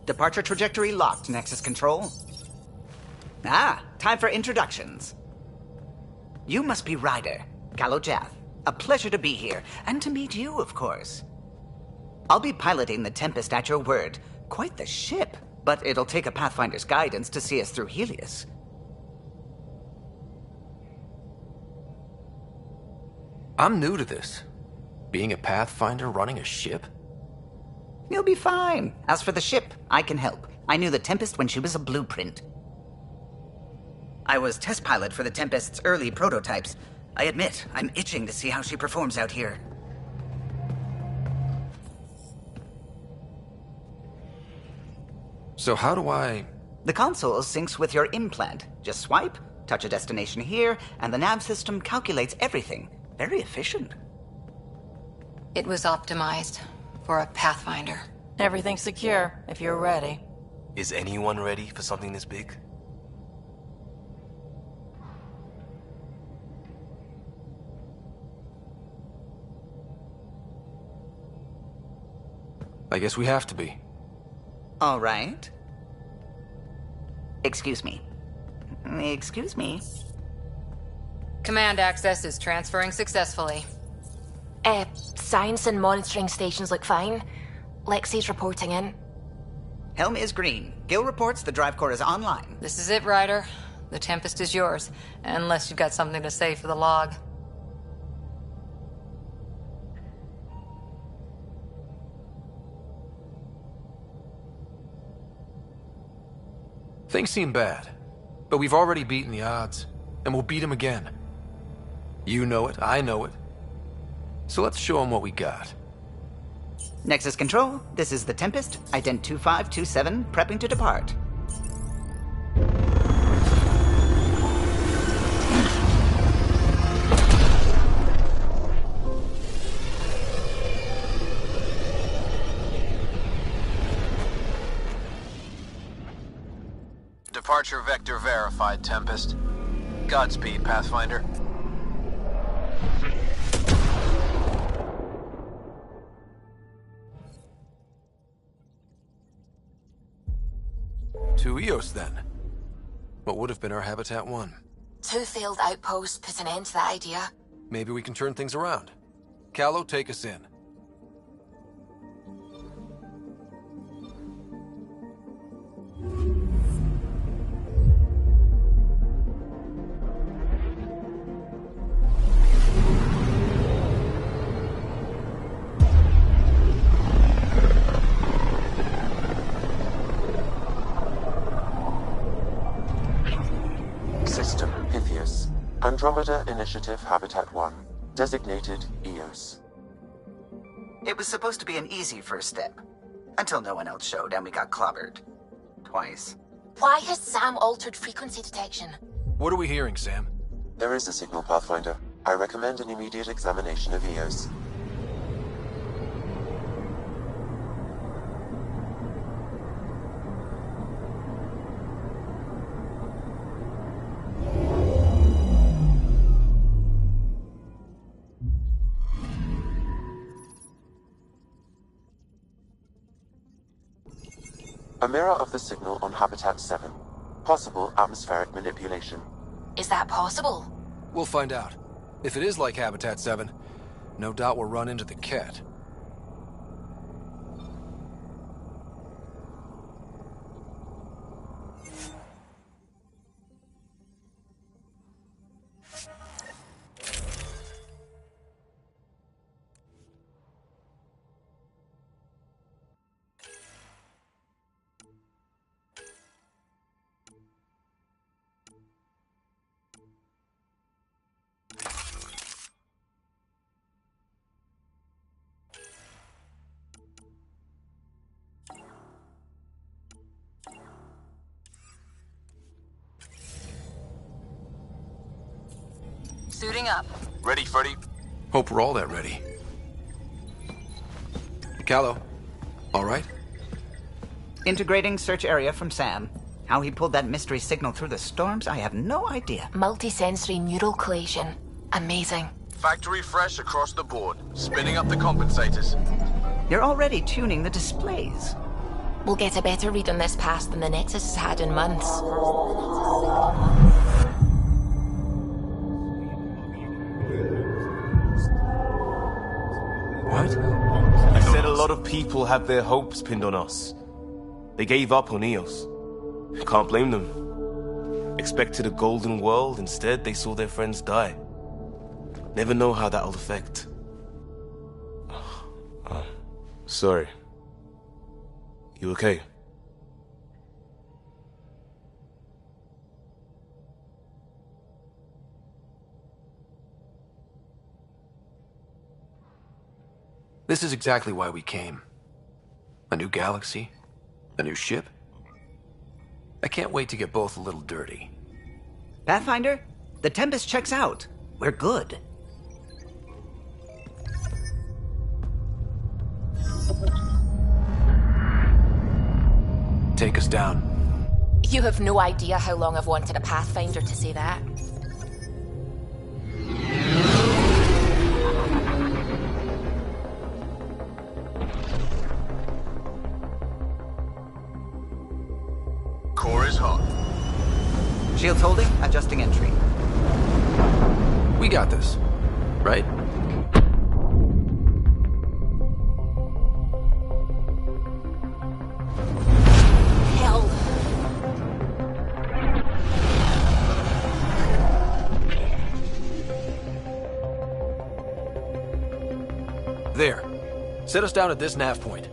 Departure trajectory locked, Nexus Control. Ah, time for introductions. You must be Ryder, Kalojath. A pleasure to be here, and to meet you, of course. I'll be piloting the Tempest at your word. Quite the ship, but it'll take a Pathfinder's guidance to see us through Helios. I'm new to this. Being a Pathfinder running a ship? You'll be fine. As for the ship, I can help. I knew the Tempest when she was a blueprint. I was test pilot for the Tempest's early prototypes. I admit, I'm itching to see how she performs out here. So how do I... The console syncs with your implant. Just swipe, touch a destination here, and the nav system calculates everything. Very efficient. It was optimized for a Pathfinder. Everything's secure, if you're ready. Is anyone ready for something this big? I guess we have to be. All right. Excuse me. Excuse me. Command access is transferring successfully. Science and monitoring stations look fine. Lexi's reporting in. Helm is green. Gil reports the drive core is online. This is it, Ryder. The Tempest is yours, unless you've got something to say for the log. Things seem bad, but we've already beaten the odds, and we'll beat them again. You know it, I know it. So let's show them what we got. Nexus Control, this is the Tempest, ident 2527, prepping to depart. Departure vector verified, Tempest. Godspeed, Pathfinder. Two EOS, then. What would have been our Habitat 1? 2 failed outposts put an end to that idea. Maybe we can turn things around. Callow, take us in. System Pythias. Andrômeda Initiative Habitat 1. Designated EOS. It was supposed to be an easy first step. Until no one else showed and we got clobbered. Twice. Why has Sam altered frequency detection? What are we hearing, Sam? There is a signal, Pathfinder. I recommend an immediate examination of EOS. A mirror of the signal on Habitat 7. Possible atmospheric manipulation. Is that possible? We'll find out. If it is like Habitat 7, no doubt we'll run into the cat. Suiting up. Ready, Freddy? Hope we're all that ready. Callow, all right? Integrating search area from Sam. How he pulled that mystery signal through the storms, I have no idea. Multisensory neural collation. Amazing. Factory fresh across the board. Spinning up the compensators. You're already tuning the displays. We'll get a better read on this pass than the Nexus has had in months. What? I said a lot of people have their hopes pinned on us. They gave up on Eos. Can't blame them. Expected a golden world, instead they saw their friends die. Never know how that'll affect. Sorry. You okay? This is exactly why we came. A new galaxy, a new ship. I can't wait to get both a little dirty. Pathfinder, the Tempest checks out. We're good. Take us down. You have no idea how long I've wanted a Pathfinder to say that. Core is hot. Shields holding, adjusting entry. We got this, right? Hell. There. Set us down at this nav point.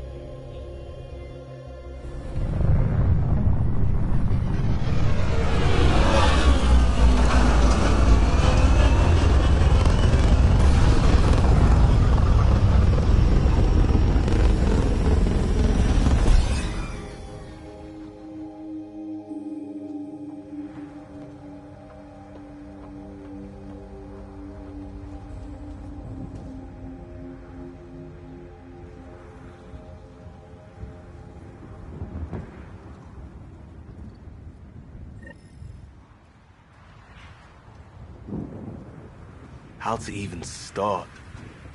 How to even start?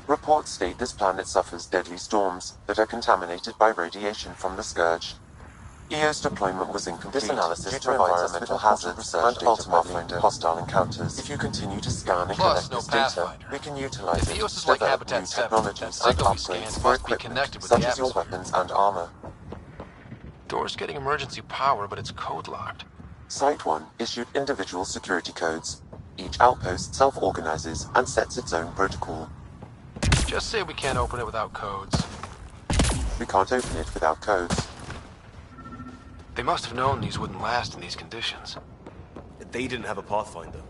Reports state this planet suffers deadly storms that are contaminated by radiation from the Scourge. EO's deployment was incomplete. This analysis provides environmental hazards and ultimately hostile encounters. If you continue to scan and collect this data, we can utilize it to develop new technologies and upgrades for equipment such as your weapons and armor. Door's getting emergency power, but it's code locked. Site 1 issued individual security codes. Each outpost self-organizes and sets its own protocol. Just say we can't open it without codes. We can't open it without codes. They must have known these wouldn't last in these conditions. They didn't have a Pathfinder.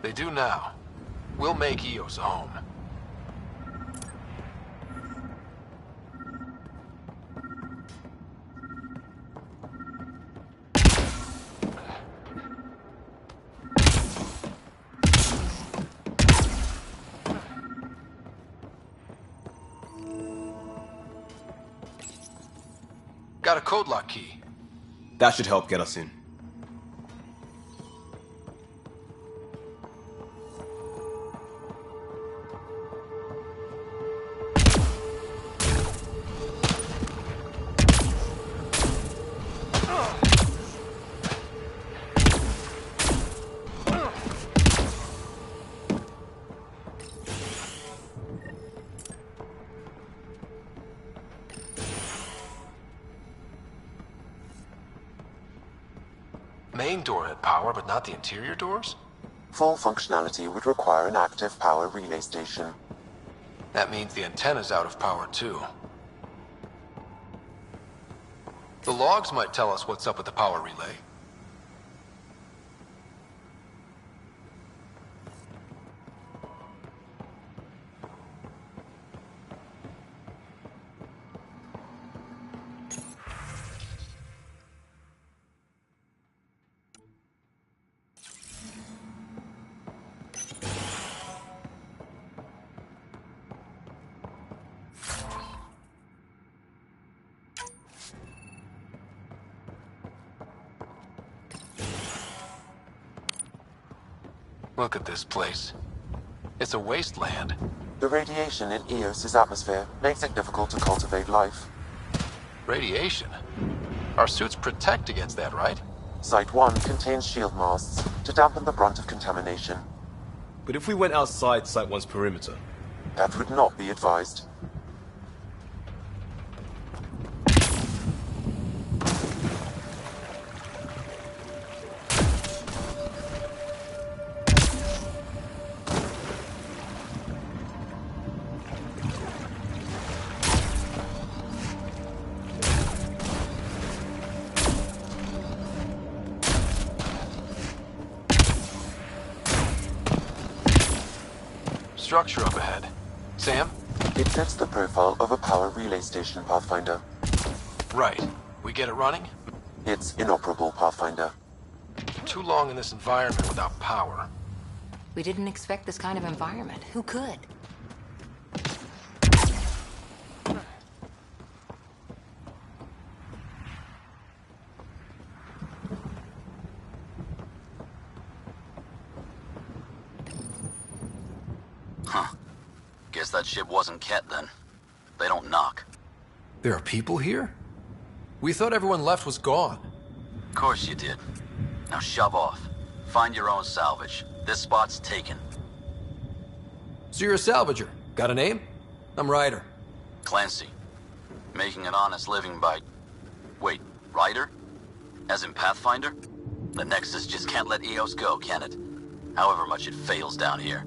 They do now. We'll make Eos a home. Got a code lock key. That should help get us in. Main door had power, but not the interior doors? Full functionality would require an active power relay station. That means the antenna's out of power, too. The logs might tell us what's up with the power relay. Look at this place. It's a wasteland. The radiation in Eos's atmosphere makes it difficult to cultivate life. Radiation? Our suits protect against that, right? Site 1 contains shield masts to dampen the brunt of contamination. But if we went outside Site 1's perimeter? That would not be advised. Structure up ahead. Sam? It fits the profile of a power relay station, Pathfinder. Right. We get it running? It's inoperable, Pathfinder. Too long in this environment without power. We didn't expect this kind of environment. Who could? Huh. Guess that ship wasn't Ket then. They don't knock. There are people here? We thought everyone left was gone. Of course you did. Now shove off. Find your own salvage. This spot's taken. So you're a salvager. Got a name? I'm Ryder. Clancy. Making an honest living by... Wait, Ryder? As in Pathfinder? The Nexus just can't let EOS go, can it? However much it fails down here.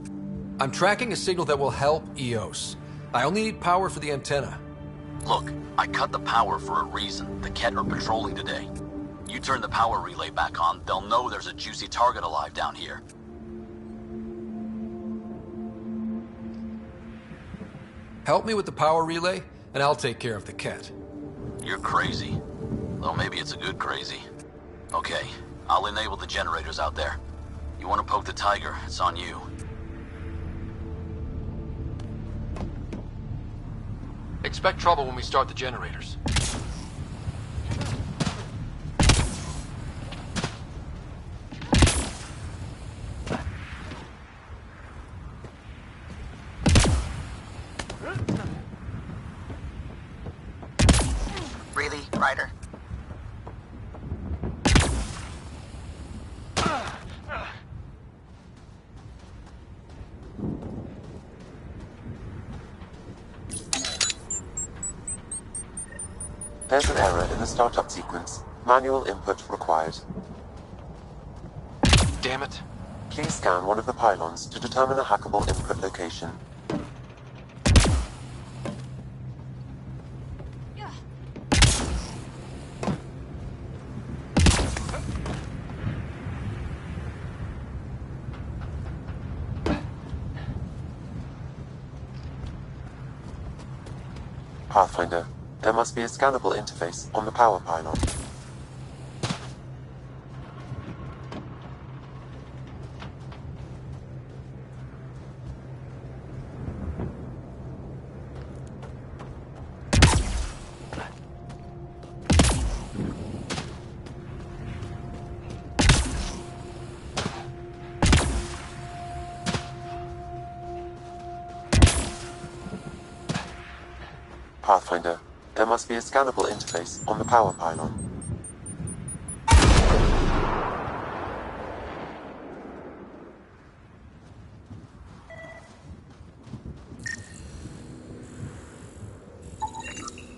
I'm tracking a signal that will help EOS. I only need power for the antenna. Look, I cut the power for a reason. The Ket are patrolling today. You turn the power relay back on, they'll know there's a juicy target alive down here. Help me with the power relay, and I'll take care of the Ket. You're crazy. Though maybe it's a good crazy. Okay, I'll enable the generators out there. You want to poke the tiger, it's on you. Expect trouble when we start the generators. Really, Ryder? There's an error in the startup sequence. Manual input required. Damn it. Please scan one of the pylons to determine a hackable input location. Pathfinder, there must be a scannable interface on the power pylon. Pathfinder, there must be a scannable interface on the power pylon.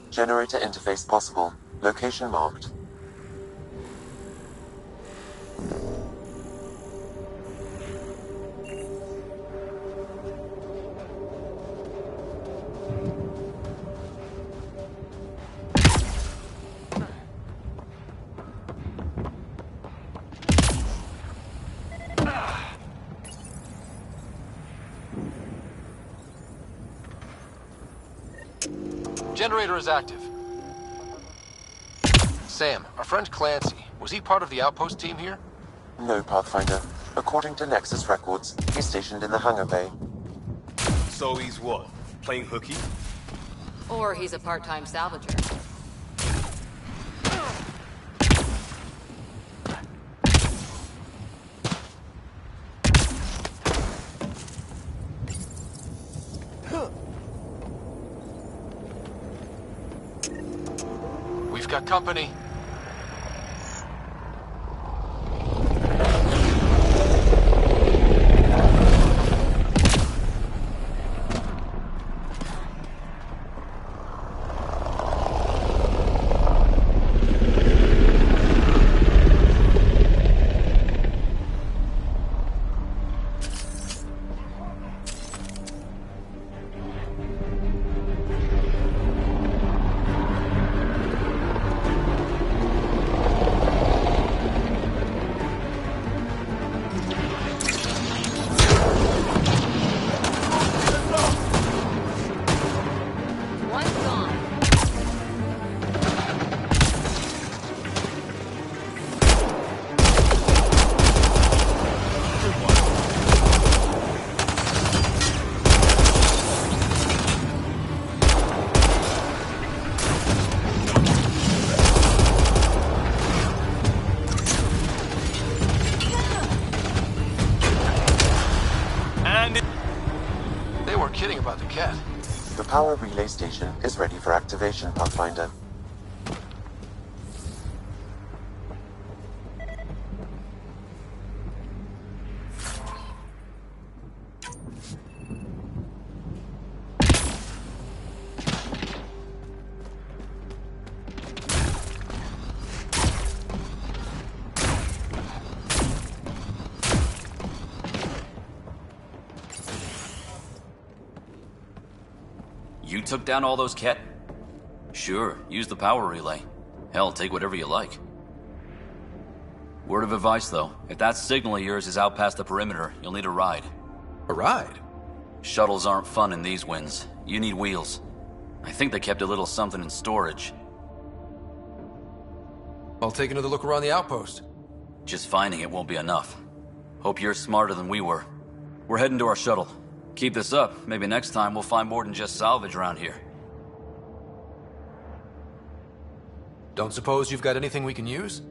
Generator interface possible. Location marked. Generator is active. Sam, our friend Clancy, was he part of the outpost team here? No, Pathfinder. According to Nexus records, he's stationed in the hangar bay. So he's what? Playing hooky? Or he's a part-time salvager. got company. The power relay station is ready for activation, Pathfinder. You took down all those cat... Sure, use the power relay. Hell, take whatever you like. Word of advice, though. If that signal of yours is out past the perimeter, you'll need a ride. A ride? Shuttles aren't fun in these winds. You need wheels. I think they kept a little something in storage. I'll take another look around the outpost. Just finding it won't be enough. Hope you're smarter than we were. We're heading to our shuttle. Keep this up. Maybe next time we'll find more than just salvage around here. Don't suppose you've got anything we can use?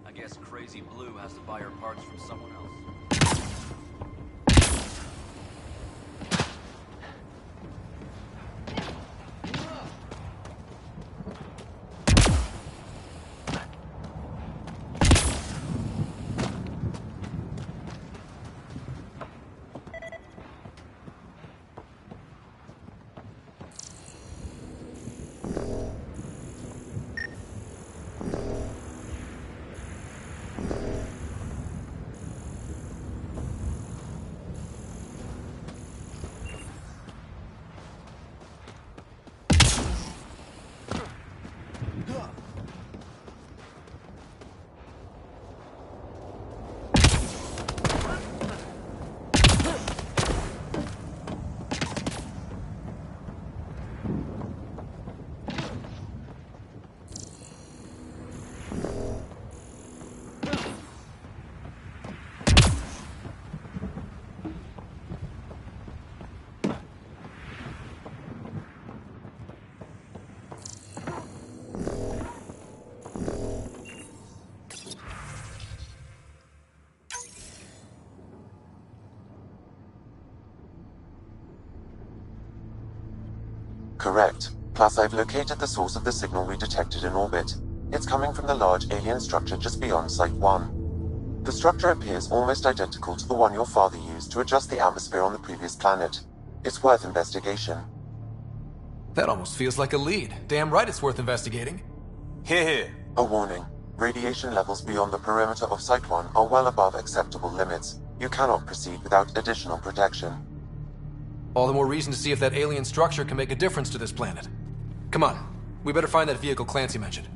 I guess Crazy Blue has to buy her parts from someone else. Correct. Plus, I've located the source of the signal we detected in orbit. It's coming from the large alien structure just beyond Site 1. The structure appears almost identical to the one your father used to adjust the atmosphere on the previous planet. It's worth investigation. That almost feels like a lead. Damn right it's worth investigating. Here. A warning. Radiation levels beyond the perimeter of Site 1 are well above acceptable limits. You cannot proceed without additional protection. All the more reason to see if that alien structure can make a difference to this planet. Come on, we better find that vehicle Clancy mentioned.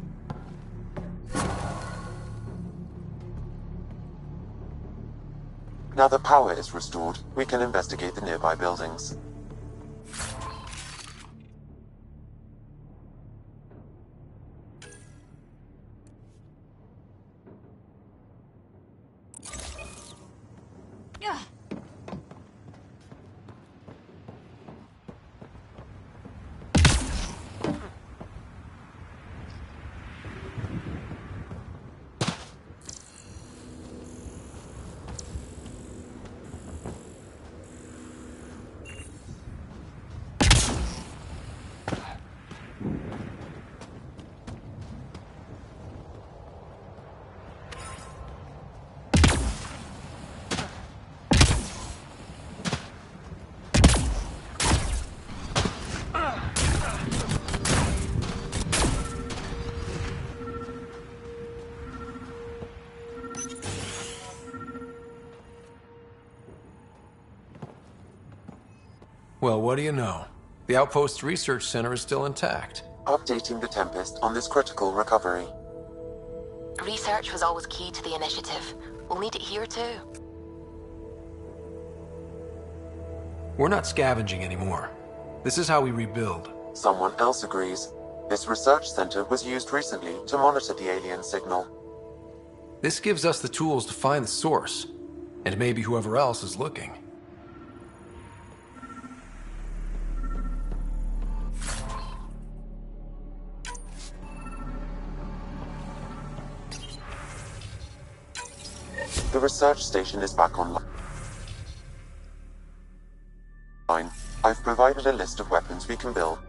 Now that power is restored, we can investigate the nearby buildings. Well, what do you know? The Outpost's research center is still intact. Updating the Tempest on this critical recovery. Research was always key to the initiative. We'll need it here too. We're not scavenging anymore. This is how we rebuild. Someone else agrees. This research center was used recently to monitor the alien signal. This gives us the tools to find the source, and maybe whoever else is looking. The research station is back online. I've provided a list of weapons we can build.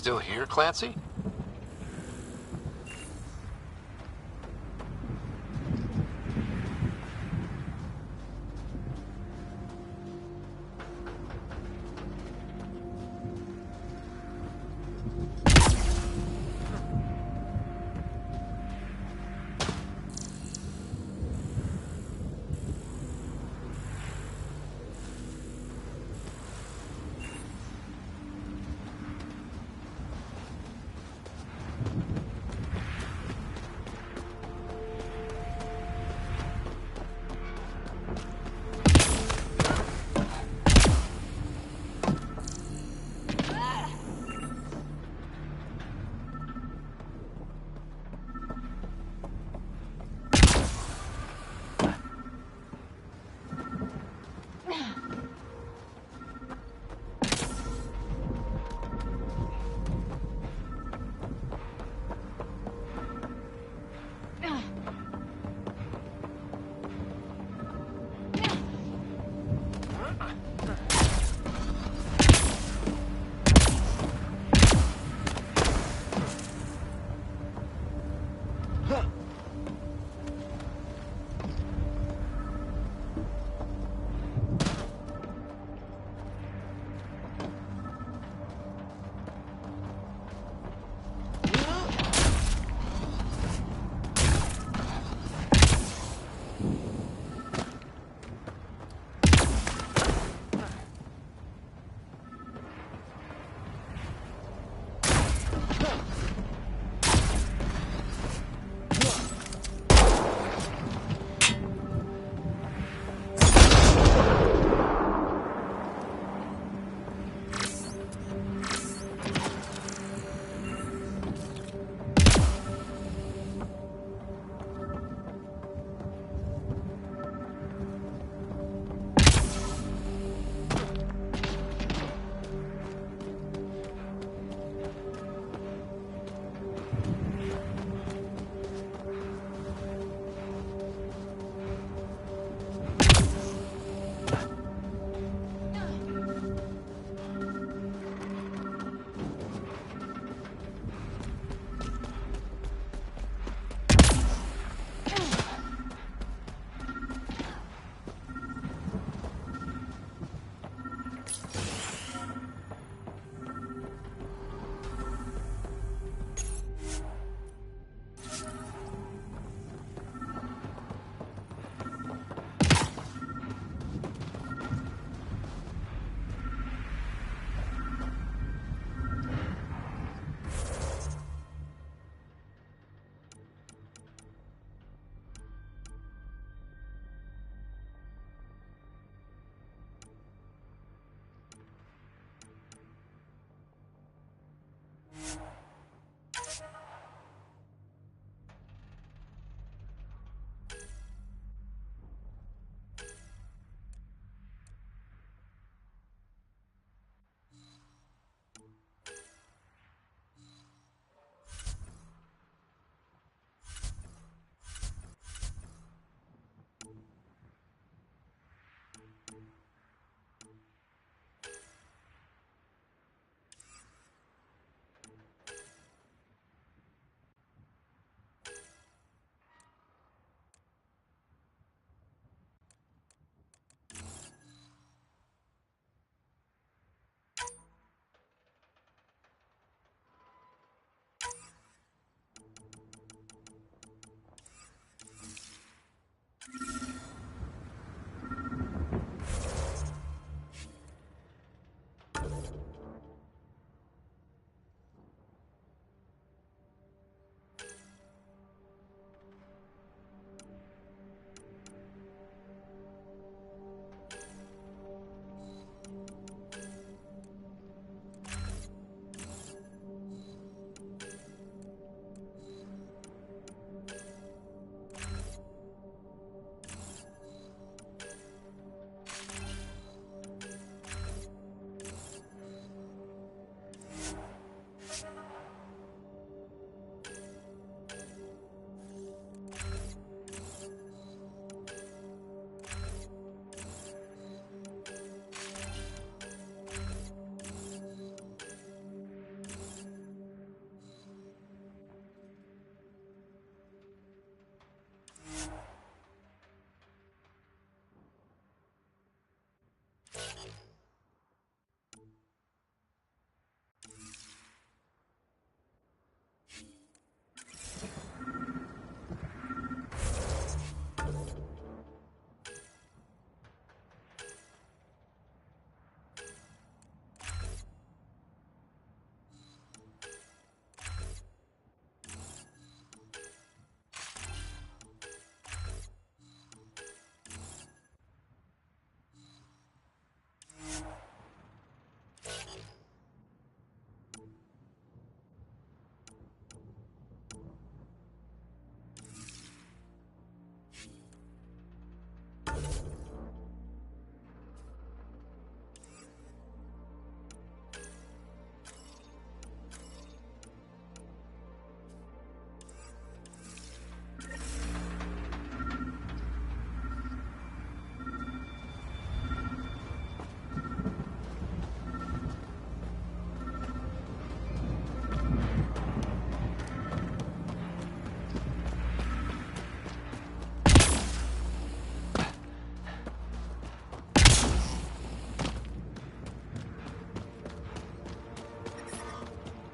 Still here, Clancy?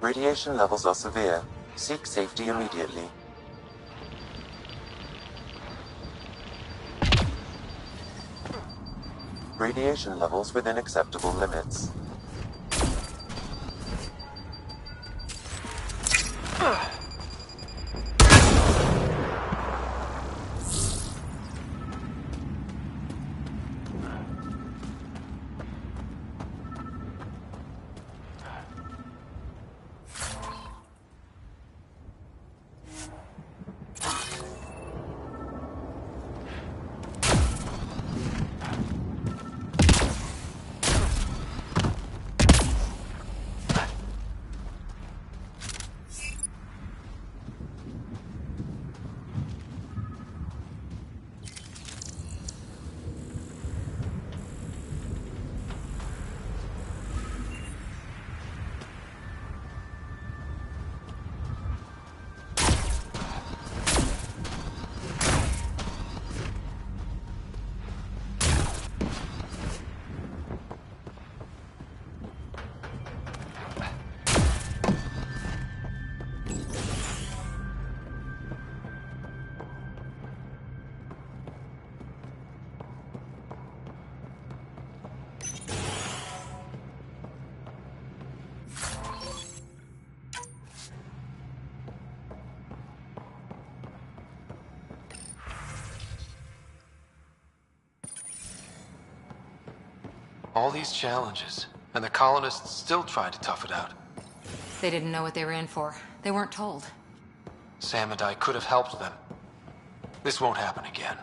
Radiation levels are severe. Seek safety immediately. Radiation levels within acceptable limits. All these challenges, and the colonists still tried to tough it out. They didn't know what they were in for. They weren't told. Sam and I could have helped them. This won't happen again.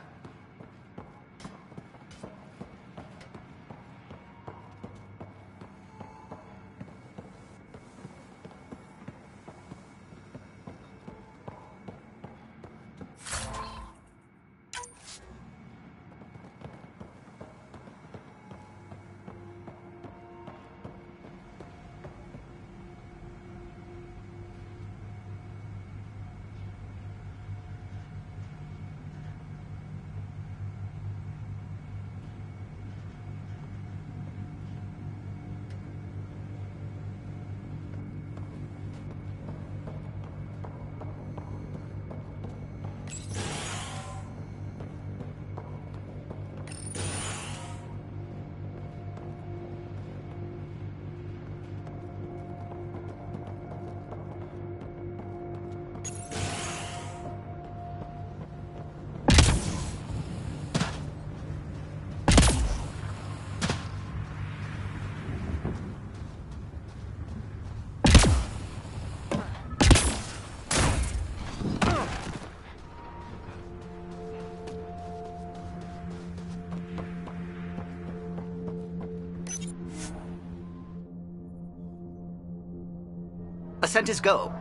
Ascent is go.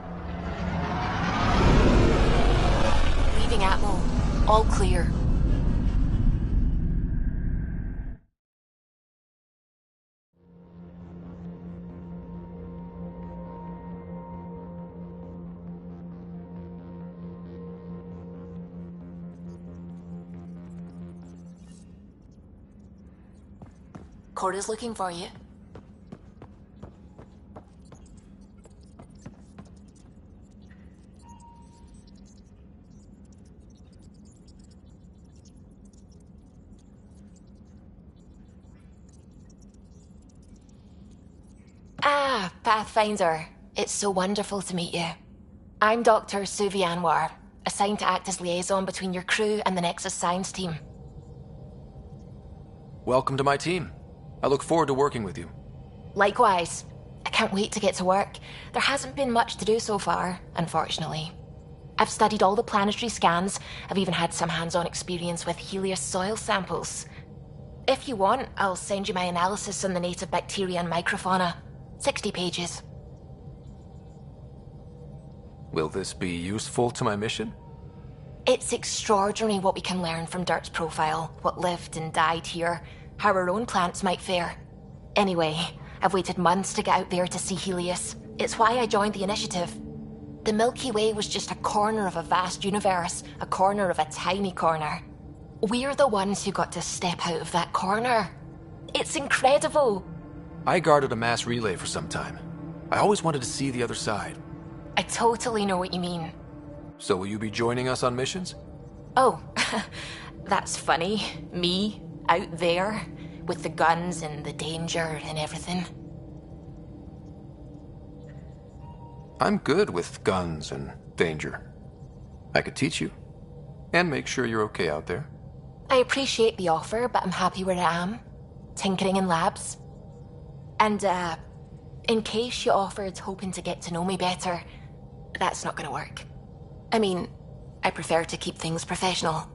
Leaving Atmo. All clear. Corda's looking for you. Ah, Pathfinder. It's so wonderful to meet you. I'm Dr. Suvi Anwar, assigned to act as liaison between your crew and the Nexus science team. Welcome to my team. I look forward to working with you. Likewise. I can't wait to get to work. There hasn't been much to do so far, unfortunately. I've studied all the planetary scans. I've even had some hands-on experience with Helios soil samples. If you want, I'll send you my analysis on the native bacteria and microfauna. 60 pages. Will this be useful to my mission? It's extraordinary what we can learn from Dirt's profile, what lived and died here, how our own plants might fare. Anyway, I've waited months to get out there to see Helios. It's why I joined the initiative. The Milky Way was just a corner of a vast universe, a corner of a tiny corner. We're the ones who got to step out of that corner. It's incredible! I guarded a mass relay for some time. I always wanted to see the other side. I totally know what you mean. So will you be joining us on missions? Oh, that's funny. Me, out there, with the guns and the danger and everything. I'm good with guns and danger. I could teach you, and make sure you're okay out there. I appreciate the offer, but I'm happy where I am. Tinkering in labs. And, in case you offered hoping to get to know me better, that's not gonna work. I mean, I prefer to keep things professional.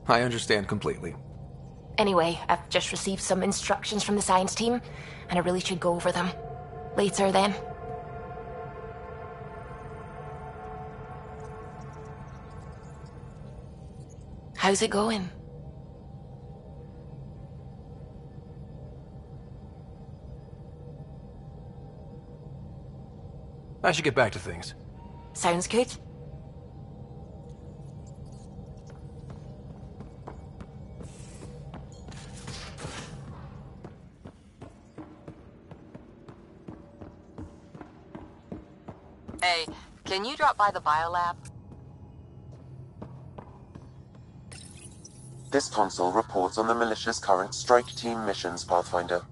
I understand completely. Anyway, I've just received some instructions from the science team, and I really should go over them. Later, then. How's it going? I should get back to things. Sounds good. Hey, can you drop by the biolab? This console reports on the militia's current strike team missions, Pathfinder.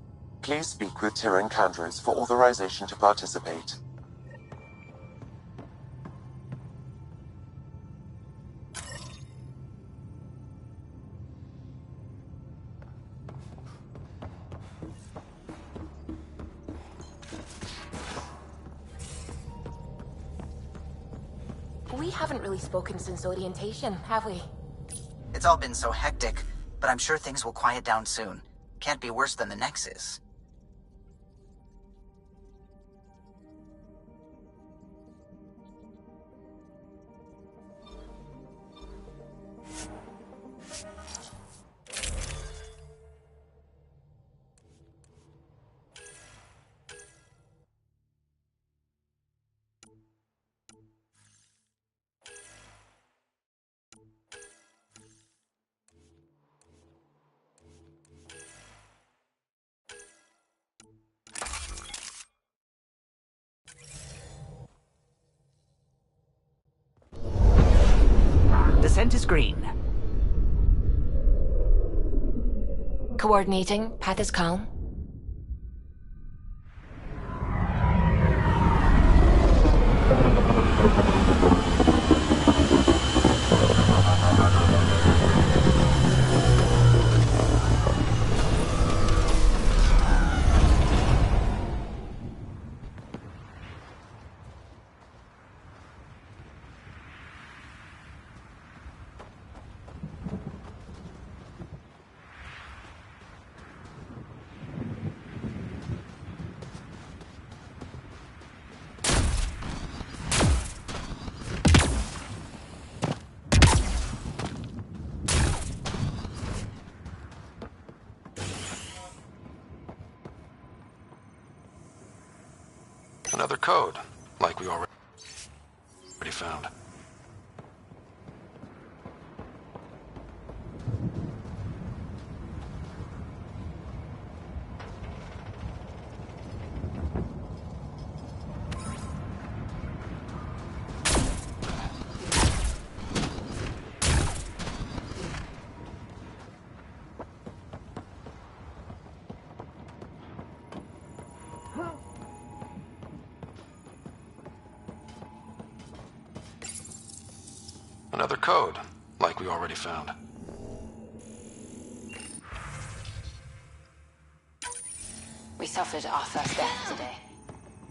Please speak with Tyrion Candros for authorization to participate. We haven't really spoken since orientation, have we? It's all been so hectic, but I'm sure things will quiet down soon. Can't be worse than the Nexus. Descent is green. Coordinating. Path is calm. Another code, like we already found. Another code, like we already found. We suffered our first death today.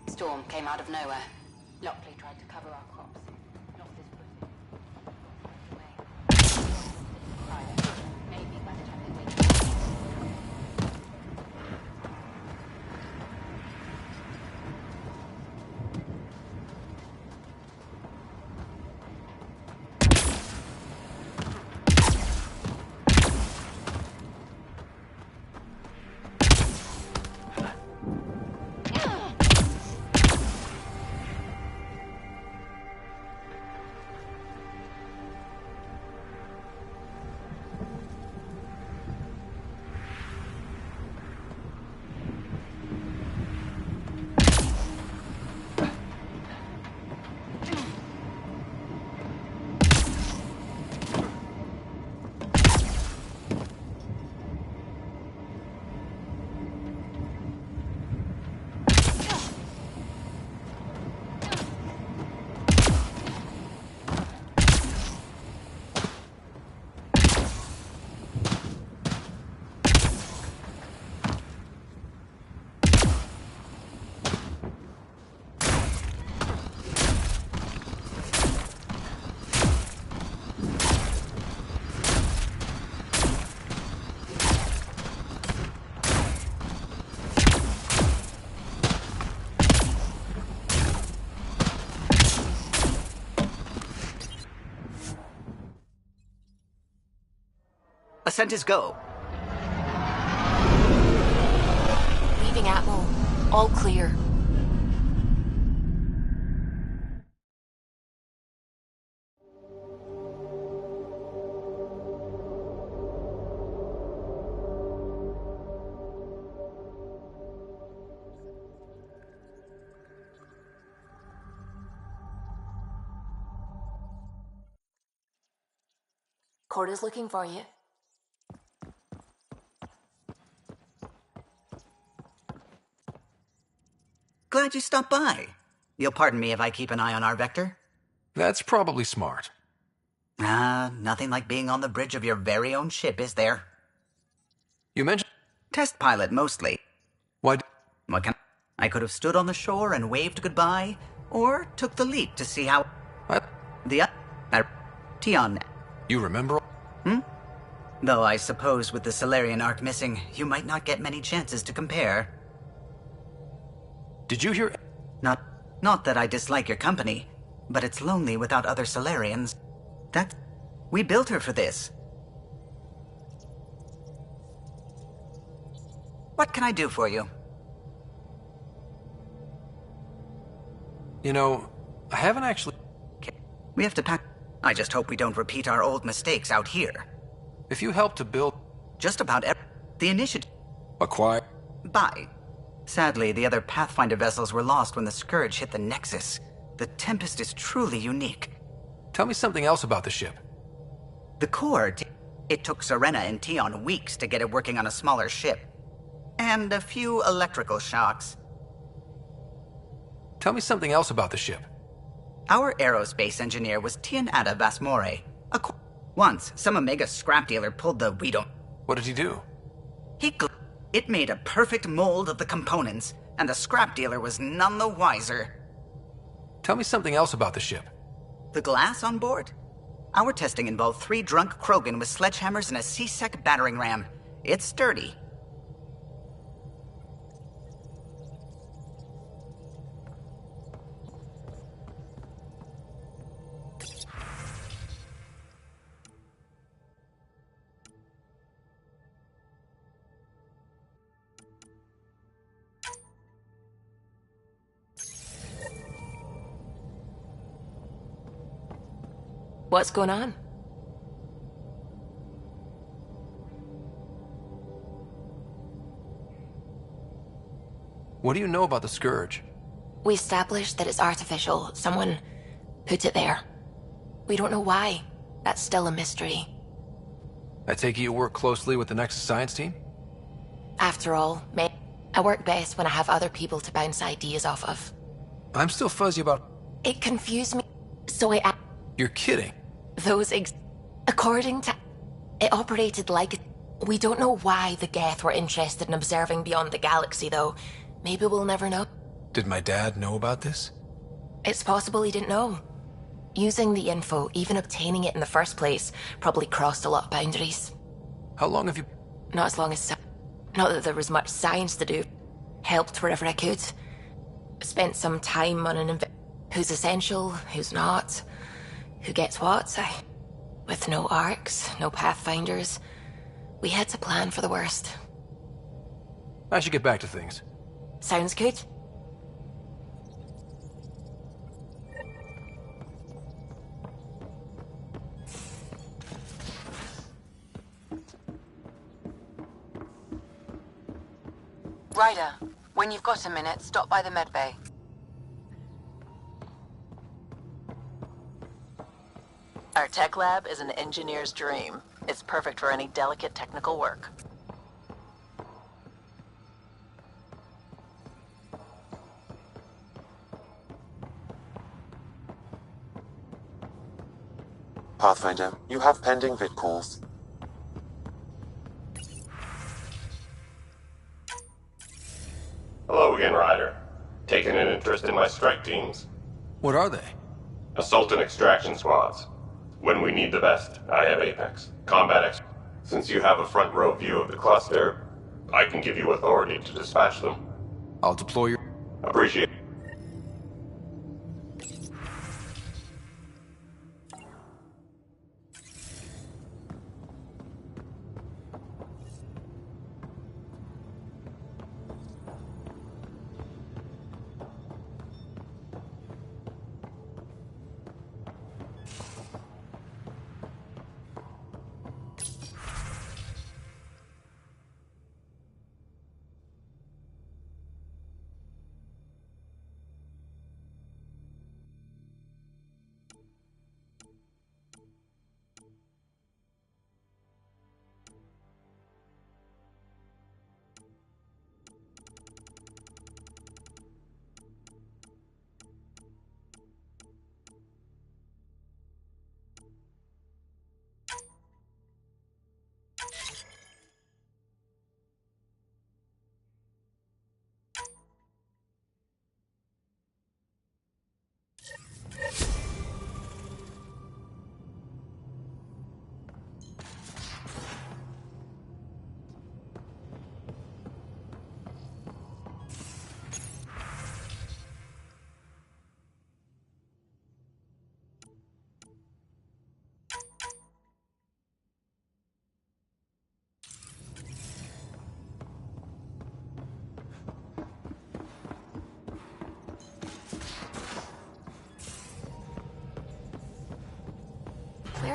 Storm came out of nowhere. Lockley tried to cover our crops. Lost his footing. Maybe by the time they wake up. Descent is go. Leaving Atmo. All clear. Corda's looking for you. Glad you stopped by. You'll pardon me if I keep an eye on our vector? That's probably smart. Nothing like being on the bridge of your very own ship, is there? You mentioned... Test pilot, mostly. What can I could have stood on the shore and waved goodbye, or took the leap to see how... What? Tion. You remember? Though I suppose with the Solarian arc missing, you might not get many chances to compare. Did you hear... Not that I dislike your company, but it's lonely without other Solarians. We built her for this. What can I do for you? You know, I haven't actually... We have to pack... I just hope we don't repeat our old mistakes out here. If you help to build... Just about the initiative... Acquire... Buy. Sadly, the other Pathfinder vessels were lost when the Scourge hit the Nexus. The Tempest is truly unique. Tell me something else about the ship. The core... It took Serena and Tion weeks to get it working on a smaller ship. And a few electrical shocks. Tell me something else about the ship. Our aerospace engineer was Tianada Vasmore. Once, some Omega scrap dealer pulled the we don't... What did he do? It made a perfect mold of the components, and the scrap dealer was none the wiser. Tell me something else about the ship. The glass on board? Our testing involved 3 drunk Krogan with sledgehammers and a C-Sec battering ram. It's sturdy. What's going on? What do you know about the Scourge? We established that it's artificial. Someone put it there. We don't know why. That's still a mystery. I take it you work closely with the Nexus science team? After all, I work best when I have other people to bounce ideas off of. I'm still fuzzy about... It confused me, so You're kidding. According to... It operated like... We don't know why the Geth were interested in observing beyond the galaxy, though. Maybe we'll never know. Did my dad know about this? It's possible he didn't know. Using the info, even obtaining it in the first place, probably crossed a lot of boundaries. How long have you... Not as long as... Not that there was much science to do. Helped wherever I could. Spent some time on an who's essential, who's not. Who gets what? With no arcs, no Pathfinders. We had to plan for the worst. I should get back to things. Sounds good. Ryder, when you've got a minute, stop by the medbay. Our tech lab is an engineer's dream. It's perfect for any delicate technical work. Pathfinder, you have pending vid calls. Hello again, Ryder. Taking an interest in my strike teams? What are they? Assault and extraction squads. When we need the best, I have Apex. Combat X. Since you have a front row view of the cluster, I can give you authority to dispatch them. I'll deploy your... Appreciate it.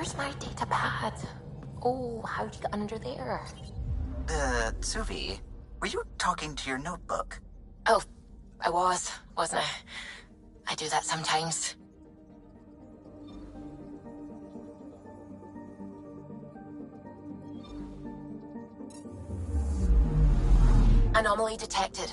Where's my data pad? Oh, how'd you get under there? Suvi, were you talking to your notebook? Oh, I wasn't I? I do that sometimes. Anomaly detected.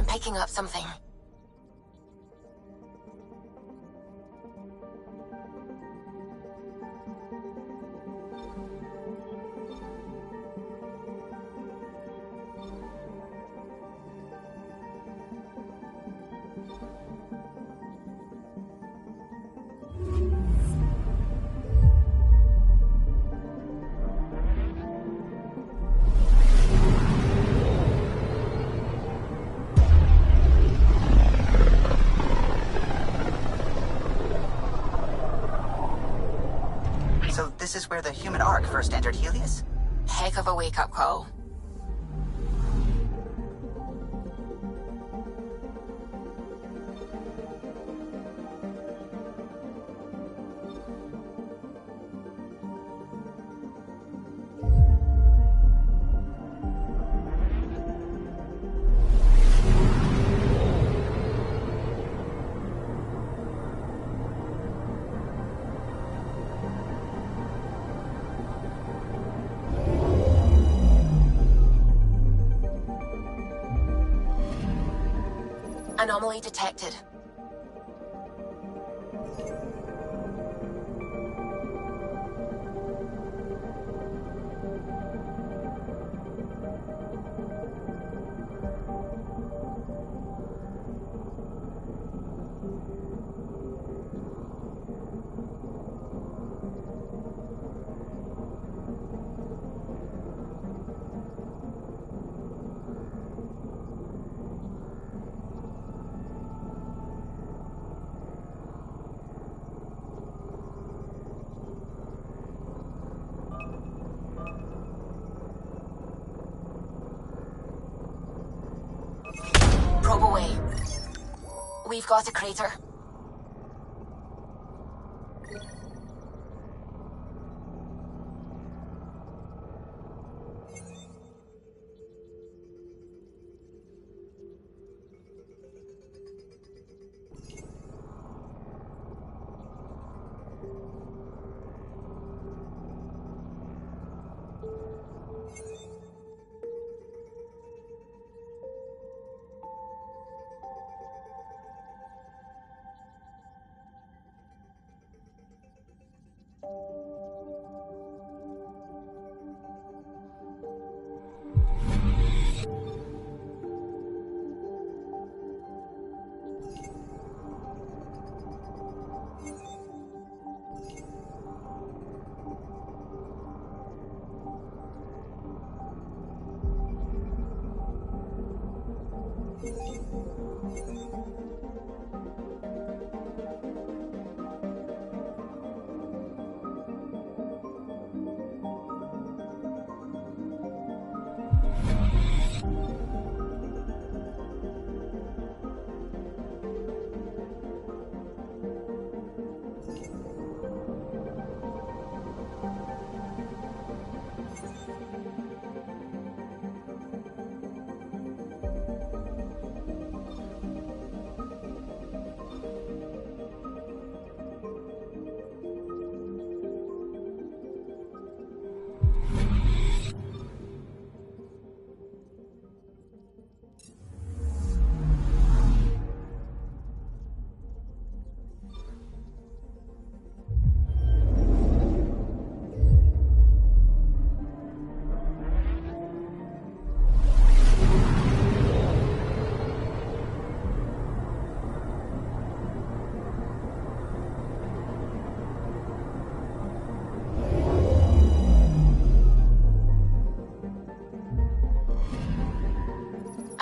Picking up something. This is where the human ark first entered Helios? Heck of a wake-up call. Anomaly detected. Probe away. We've got a crater.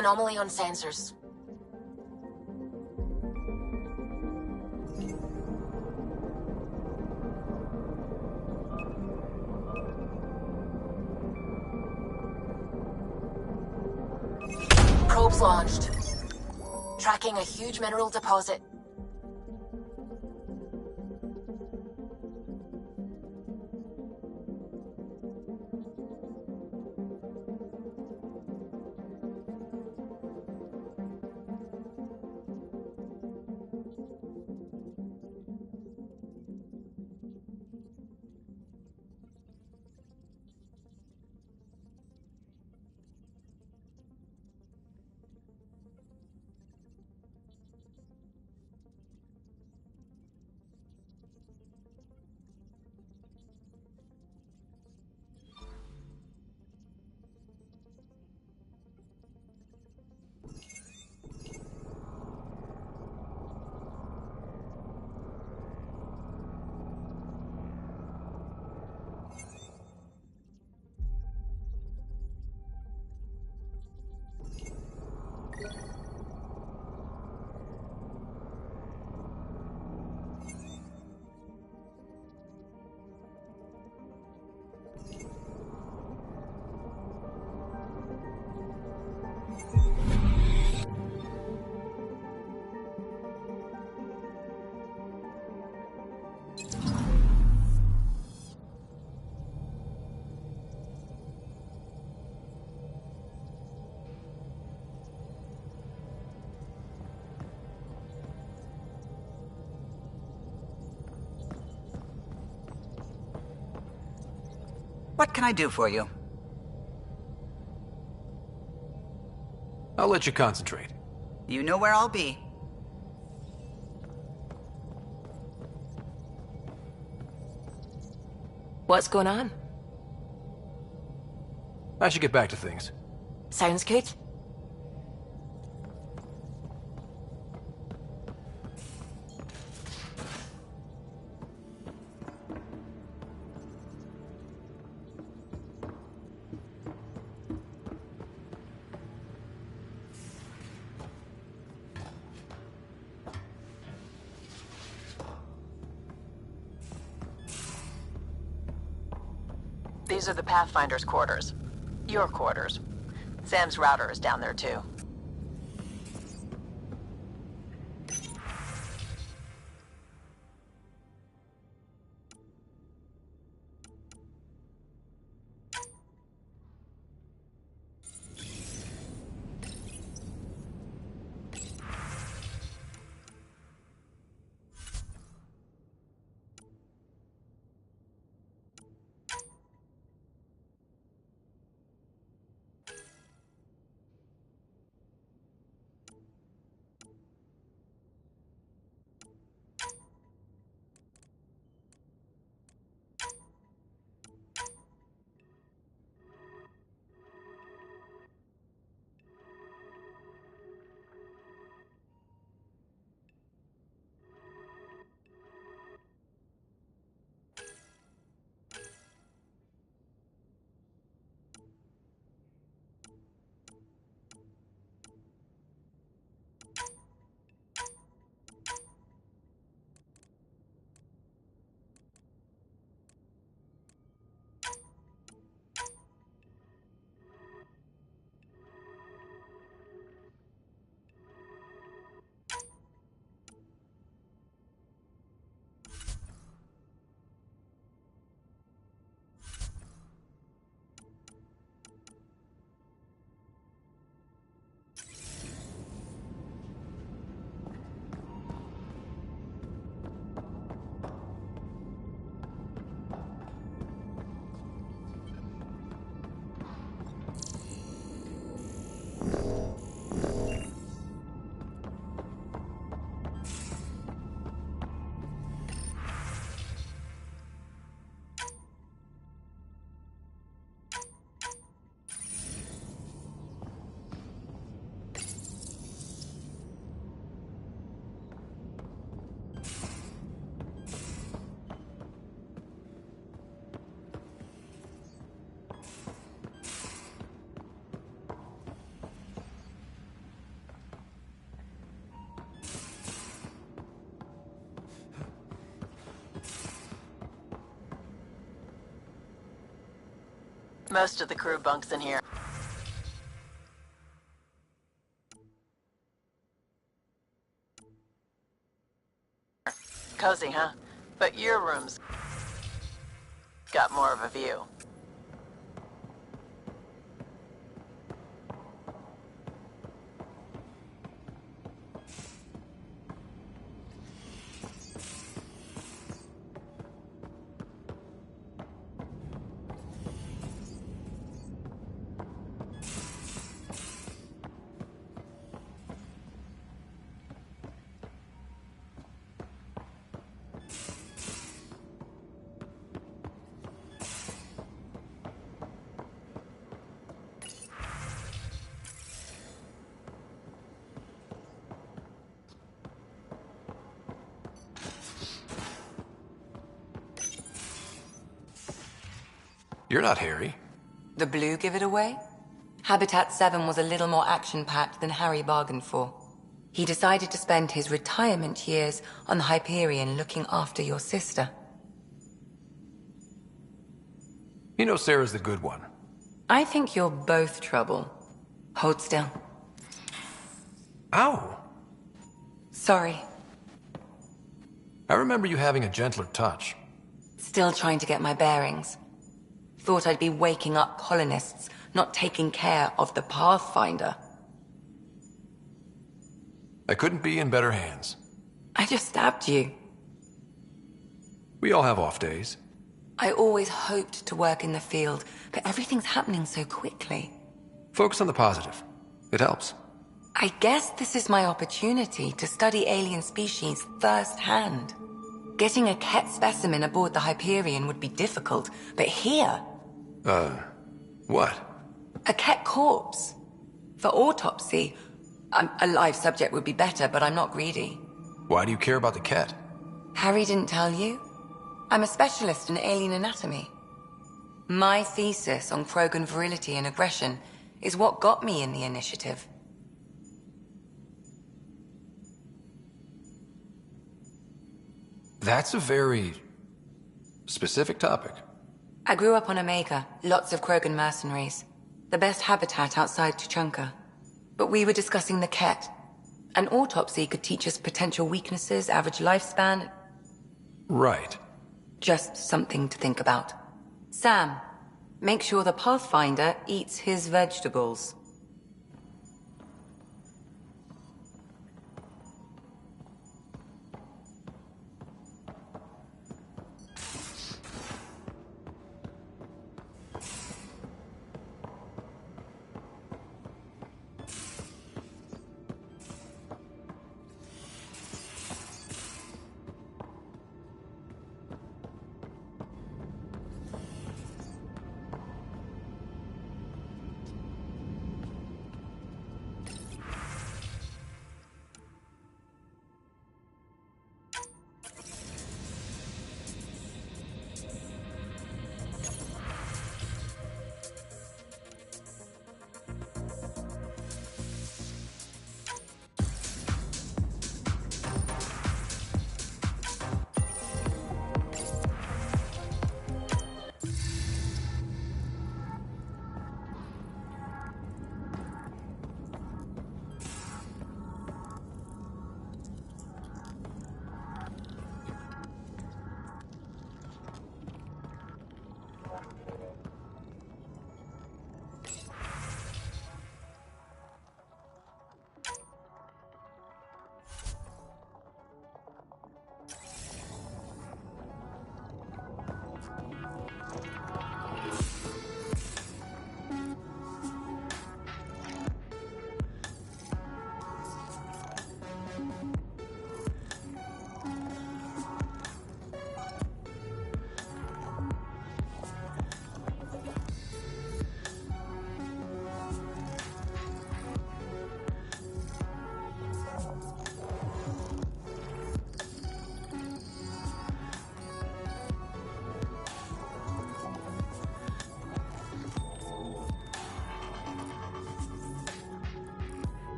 Anomaly on sensors. Probes launched. Tracking a huge mineral deposit. What can I do for you? I'll let you concentrate. You know where I'll be. What's going on? I should get back to things. Sounds good. These are the Pathfinder's quarters. Your quarters. Sam's router is down there too. Most of the crew bunks in here. Cozy, huh? But your room's got more of a view. You're not Harry. The blue give it away? Habitat 7 was a little more action-packed than Harry bargained for. He decided to spend his retirement years on the Hyperion looking after your sister. You know Sarah's the good one. I think you're both trouble. Hold still. Ow! Sorry. I remember you having a gentler touch. Still trying to get my bearings. Thought I'd be waking up colonists, not taking care of the Pathfinder. I couldn't be in better hands. I just stabbed you. We all have off days. I always hoped to work in the field, but everything's happening so quickly. Focus on the positive. It helps. I guess this is my opportunity to study alien species firsthand. Getting a Ket specimen aboard the Hyperion would be difficult, but here... what? A Ket corpse. For autopsy, a live subject would be better, but I'm not greedy. Why do you care about the Ket? Harry didn't tell you? I'm a specialist in alien anatomy. My thesis on Krogan virility and aggression is what got me in the initiative. That's a very specific topic. I grew up on Omega, lots of Krogan mercenaries. The best habitat outside Tuchanka. But we were discussing the Ket. An autopsy could teach us potential weaknesses, average lifespan. Right. Just something to think about. Sam, make sure the Pathfinder eats his vegetables.